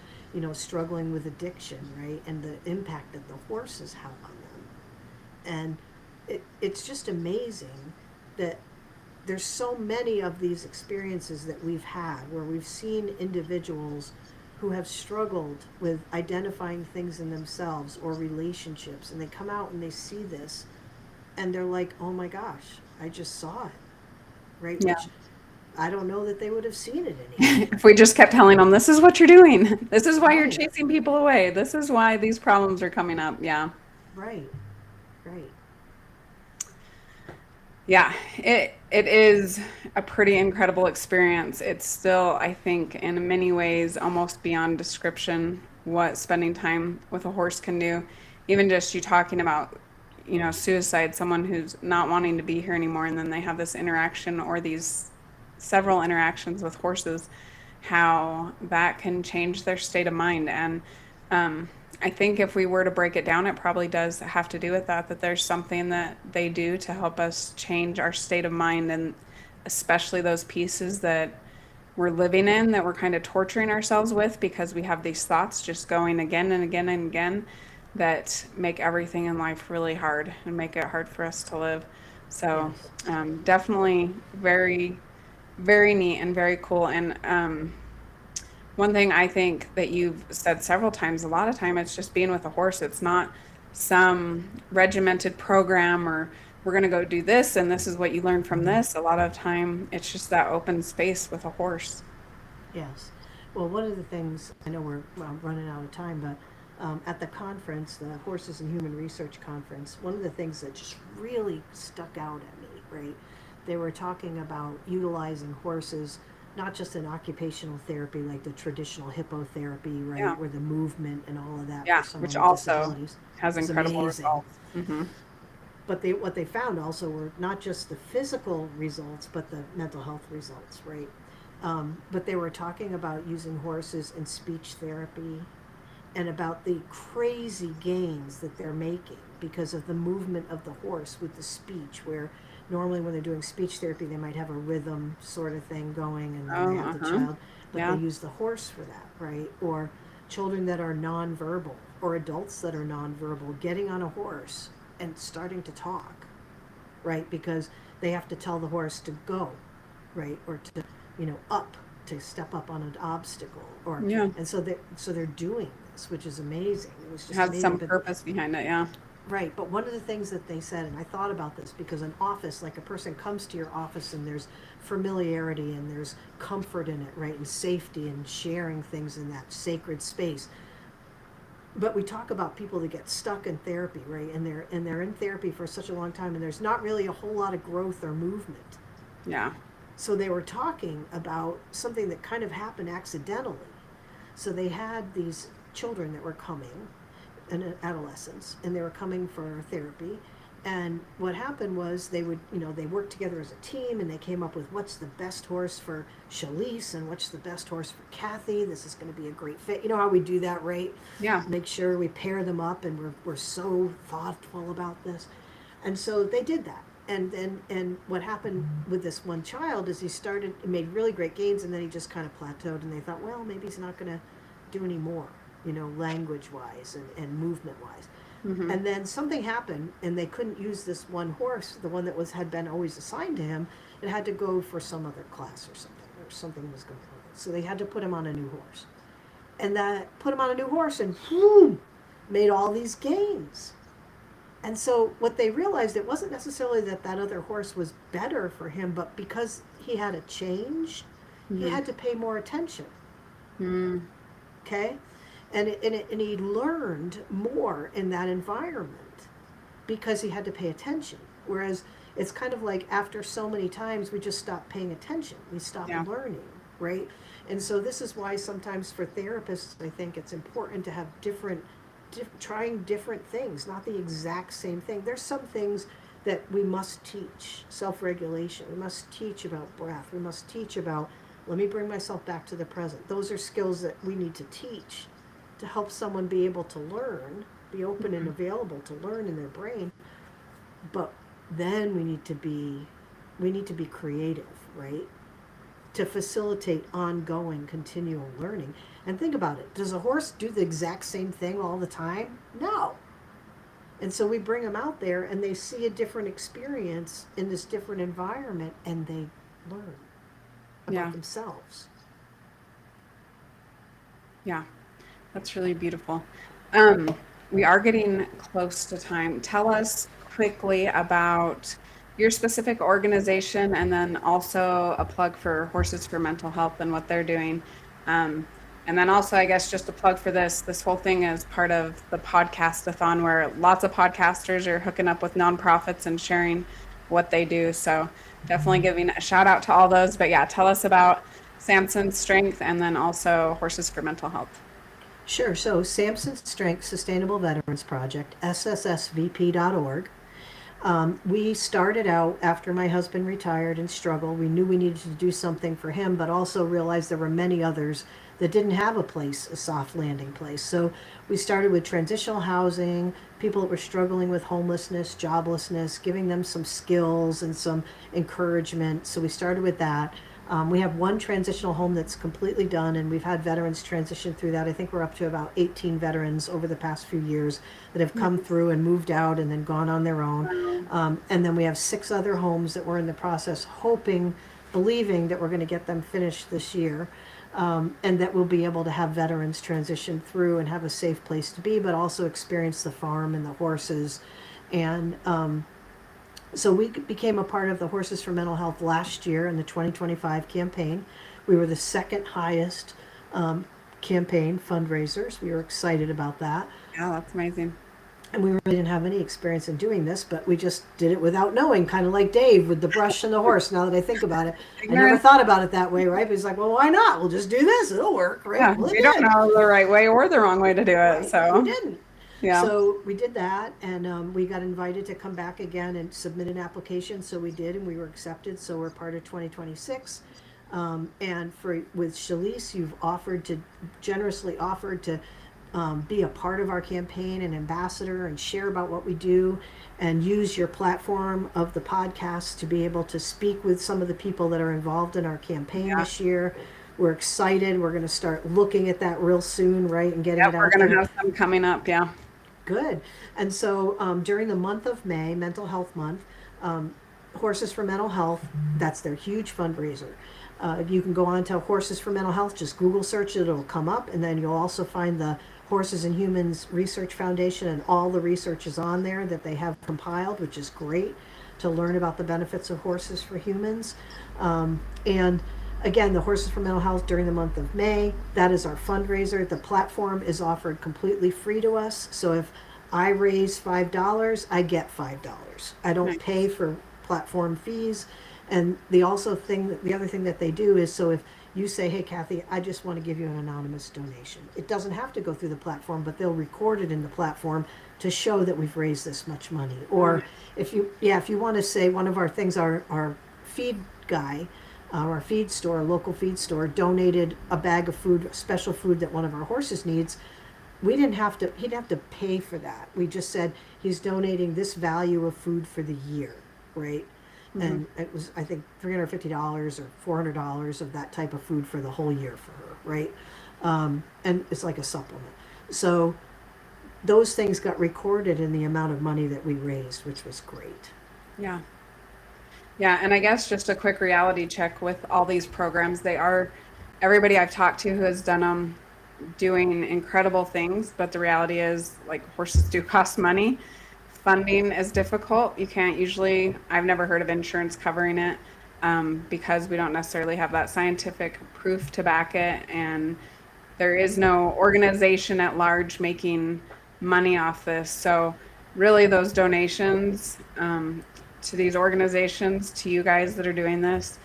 struggling with addiction, right? And the impact that the horses have on them. And it's just amazing that there's so many of these experiences that we've had where we've seen individuals who have struggled with identifying things in themselves or relationships, and they come out and they see this, and they're like, oh my gosh, I just saw it, right? Yeah. Which I don't know that they would have seen it any other way. If we just kept telling them, this is what you're doing, this is why you're Right, chasing people away, this is why these problems are coming up. Yeah. right, right. Yeah, it is a pretty incredible experience. It's still, I think, in many ways, almost beyond description what spending time with a horse can do. Even just you talking about, suicide, someone who's not wanting to be here anymore, and then they have this interaction or these several interactions with horses, how that can change their state of mind. And I think if we were to break it down, it probably does have to do with that there's something that they do to help us change our state of mind, and especially those pieces that we're living in that we're kind of torturing ourselves with because we have these thoughts just going again and again and again that make everything in life really hard and make it hard for us to live. So Yes, definitely very, very neat and very cool. And one thing I think that you've said several times, a lot of time it's just being with a horse. It's not some regimented program or we're going to go do this and this is what you learn from this. A lot of time it's just that open space with a horse. yes. Well, one of the things, I know we're running out of time, but at the conference, the Horses and Human Research Conference, one of the things that just really stuck out at me, right? They were talking about utilizing horses not just in occupational therapy like the traditional hippotherapy, right, Yeah. where the movement and all of that for Yeah. someone Which with also disabilities has is incredible amazing. results. Mm-hmm. But what they found also were not just the physical results, but the mental health results, right? But they were talking about using horses in speech therapy and about the crazy gains that they're making because of the movement of the horse with the speech, where normally when they're doing speech therapy, they might have a rhythm sort of thing going and then they Oh, have the uh-huh. child, but they Yeah. use the horse for that, right? Or children that are nonverbal or adults that are nonverbal getting on a horse and starting to talk, right? Because they have to tell the horse to go, right? Or to, up, to step up on an obstacle, or Yeah. and so they're doing this, which is amazing. It was It just has amazing. some But purpose behind it. Yeah. right, but one of the things that they said, and I thought about this because an office, like a person comes to your office and there's familiarity and there's comfort in it, right, and safety and sharing things in that sacred space. But we talk about people that get stuck in therapy, right, and they're in therapy for such a long time and there's not really a whole lot of growth or movement. Yeah. So they were talking about something that kind of happened accidentally. So they had these children that were coming, and adolescents, and they were coming for therapy. And what happened was they worked together as a team and they came up with what's the best horse for Shalise and what's the best horse for Kathy. This is going to be a great fit. You know how we do that, right? Yeah. Make sure we pair them up and we're so thoughtful about this. And so they did that. And what happened with this one child is he made really great gains and then he just kind of plateaued and they thought, well, maybe he's not going to do any more, language wise and movement wise. Mm-hmm. And then something happened and they couldn't use this one horse, the one that had been always assigned to him. It had to go for some other class or something was going on. So they had to put him on a new horse. And that put him on a new horse and whoom, made all these gains. And so what they realized, it wasn't necessarily that other horse was better for him, but because he had a change, he Mm-hmm. had to pay more attention. Mm-hmm. Okay? And he learned more in that environment because he had to pay attention. Whereas it's kind of like after so many times, we just stop paying attention. We stop Yeah. learning, right? And so this is why sometimes for therapists, I think it's important to have trying different things, not the exact same thing. There's some things that we must teach. Self-regulation. We must teach about breath. We must teach about, let me bring myself back to the present. Those are skills that we need to teach to help someone be able to learn, be open and available to learn in their brain. But then we need to be creative, right? To facilitate ongoing, continual learning. And think about it. Does a horse do the exact same thing all the time? No. And so we bring them out there and they see a different experience in this different environment and they learn about Yeah. themselves. Yeah. That's really beautiful. We are getting close to time. Tell us quickly about your specific organization and then also a plug for Horses for Mental Health and what they're doing. And then also, I guess, just a plug for this. This whole thing is part of the podcast-a-thon where lots of podcasters are hooking up with nonprofits and sharing what they do. So definitely giving a shout out to all those. But yeah, tell us about Samson's Strength and then also Horses for Mental Health. Sure. So Samson's Strength Sustainable Veterans Project, sssvp.org. We started out after my husband retired and struggled. We knew we needed to do something for him, but also realized there were many others that didn't have a soft landing place. So we started with transitional housing, people that were struggling with homelessness, joblessness, giving them some skills and some encouragement. So we started with that. We have one transitional home that's completely done, and we've had veterans transition through that. I think we're up to about 18 veterans over the past few years that have come through and moved out and then gone on their own. And then we have 6 other homes that we're in the process, believing that we're going to get them finished this year, and that we'll be able to have veterans transition through and have a safe place to be, but also experience the farm and the horses. And so we became a part of the Horses for Mental Health last year in the 2025 campaign. We were the second highest campaign fundraisers. We were excited about that. Yeah, that's amazing. And we really didn't have any experience in doing this, but we just did it without knowing, kind of like Dave with the brush and the horse. Now that I think about it, I never Ignorance. thought about it that way, right? But he's like, well, why not? We'll just do this. It'll work, right? Yeah, Well, it we don't did. know the right way or the wrong way to do it. Right. We So, didn't. yeah. So we did that, and we got invited to come back again and submit an application. So we did, and we were accepted. So we're part of 2026. And for with Shalise, you've generously offered to be a part of our campaign, and ambassador, and share about what we do, and use your platform of the podcast to be able to speak with some of the people that are involved in our campaign Yeah. this year. We're excited. We're going to start looking at that real soon, right, and getting Yep, it we're out going to there. have some coming up. Yeah. Good. And so during the month of May, Mental Health Month, Horses for Mental Health, that's their huge fundraiser. You can go on to Horses for Mental Health, just Google search it, it'll come up, and then you'll also find the Horses and Humans Research Foundation, and all the research is on there that they have compiled, which is great to learn about the benefits of horses for humans. And again, the Horses for Mental Health during the month of May, that is our fundraiser. The platform is offered completely free to us. So if I raise $5, I get $5. I don't Nice. pay for platform fees. And the other thing that they do is, so if you say, hey, Kathy, I just want to give you an anonymous donation. It doesn't have to go through the platform, but they'll record it in the platform to show that we've raised this much money. Or if you want to say one of our things, our feed guy, our feed store, local feed store, donated a bag of food, special food that one of our horses needs. He'd have to pay for that. We just said he's donating this value of food for the year, right? And it was, I think, $350 or $400 of that type of food for the whole year for her, right? And it's like a supplement. So those things got recorded in the amount of money that we raised, which was great. Yeah. Yeah. And I guess just a quick reality check with all these programs, everybody I've talked to who has done them doing incredible things. But the reality is, like, horses do cost money. Funding is difficult. You can't usually, I've never heard of insurance covering it because we don't necessarily have that scientific proof to back it. And there is no organization at large making money off this. So really those donations to these organizations, to you guys that are doing this,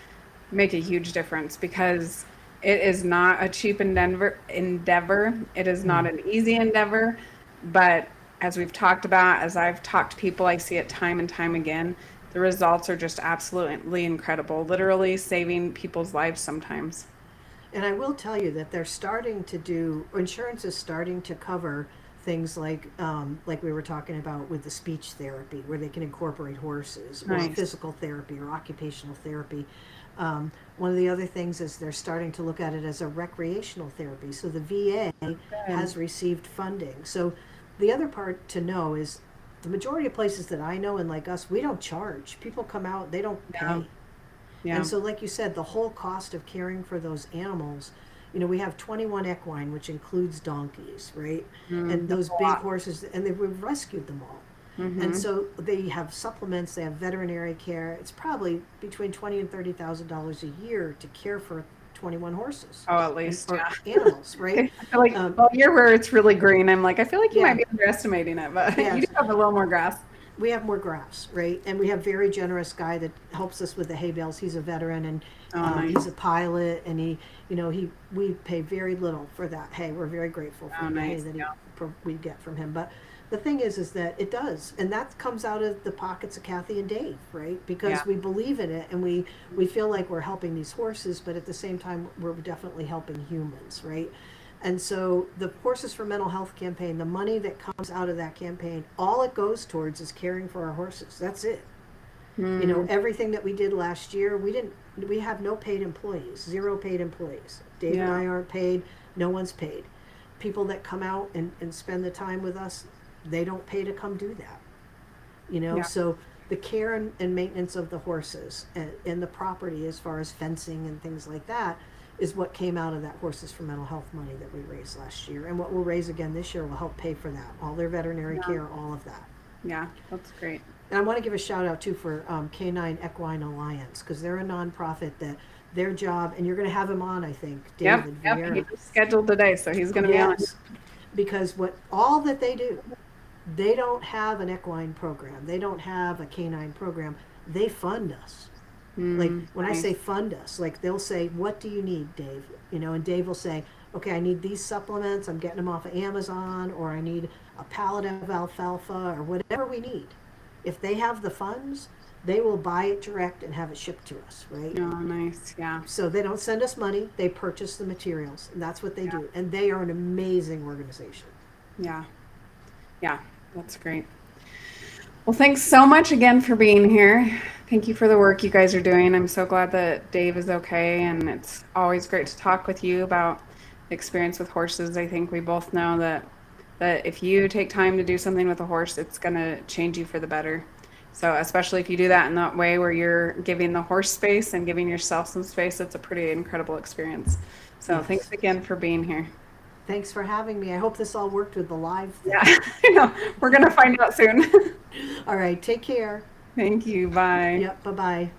make a huge difference, because it is not a cheap endeavor. It is not an easy endeavor, but as we've talked about, as I've talked to people, I see it time and time again. The results are just absolutely incredible, literally saving people's lives sometimes. And I will tell you that insurance is starting to cover things like we were talking about with the speech therapy, where they can incorporate horses, or Nice. physical therapy or occupational therapy. One of the other things is they're starting to look at it as a recreational therapy. So the VA has received funding. So the other part to know is the majority of places that I know, and like us, we don't charge. People come out, they don't pay. Yeah. Yeah. And so, like you said, the whole cost of caring for those animals, we have 21 equine, which includes donkeys, right? And those that's a big lot. horses, and we've rescued them all. And so they have supplements, they have veterinary care. It's probably between $20,000 and $30,000 a year to care for 21 horses. Oh, at least, or yeah. animals, right? I feel like, well, you're where it's really green. I'm like, I feel like you Yeah. might be underestimating it, but Yeah. you do have a little more grass. We have more grass, right? And we have very generous guy that helps us with the hay bales. He's a veteran, and Nice. he's a pilot, and we pay very little for that hay. We're very grateful for the hay Nice. that Yeah. we get from him. But the thing is that it does, and that comes out of the pockets of Kathy and Dave, right? Because Yeah. we believe in it, and we feel like we're helping these horses, but at the same time, we're definitely helping humans, right? And so the Horses for Mental Health campaign, the money that comes out of that campaign, all it goes towards is caring for our horses. That's it. Everything that we did last year, we have no paid employees, 0 paid employees. Dave and I aren't paid. No one's paid. People that come out and spend the time with us, they don't pay to come do that. Yeah. So the care and maintenance of the horses and the property, as far as fencing and things like that, is what came out of that Horses for Mental Health money that we raised last year. And what we'll raise again this year will help pay for that. All their veterinary care, all of that. Yeah, that's great. And I want to give a shout out too for Canine Equine Alliance, because they're a nonprofit that their job, and you're going to have him on, I think, David Yep. Vieira. He's scheduled today, so he's going to be on. Yes, because all that they do, They don't have an equine program. They don't have a canine program. They fund us. Like when I Nice. say fund us, like they'll say, "What do you need, Dave?" And Dave will say, "Okay, I need these supplements. I'm getting them off of Amazon, or I need a pallet of alfalfa, or whatever we need." If they have the funds, they will buy it direct and have it shipped to us, right? Oh, nice. Yeah. So they don't send us money; they purchase the materials, and that's what they Yeah. do. And they are an amazing organization. Yeah. Yeah. That's great. Well, thanks so much again for being here. Thank you for the work you guys are doing. I'm so glad that Dave is okay, and it's always great to talk with you about experience with horses. I think we both know that if you take time to do something with a horse, it's going to change you for the better. So, especially if you do that in that way where you're giving the horse space and giving yourself some space, it's a pretty incredible experience. So, Yes. thanks again for being here. Thanks for having me. I hope this all worked with the live thing. Yeah, I know. We're going to find out soon. All right, take care. Thank you. Bye. Yep, bye bye.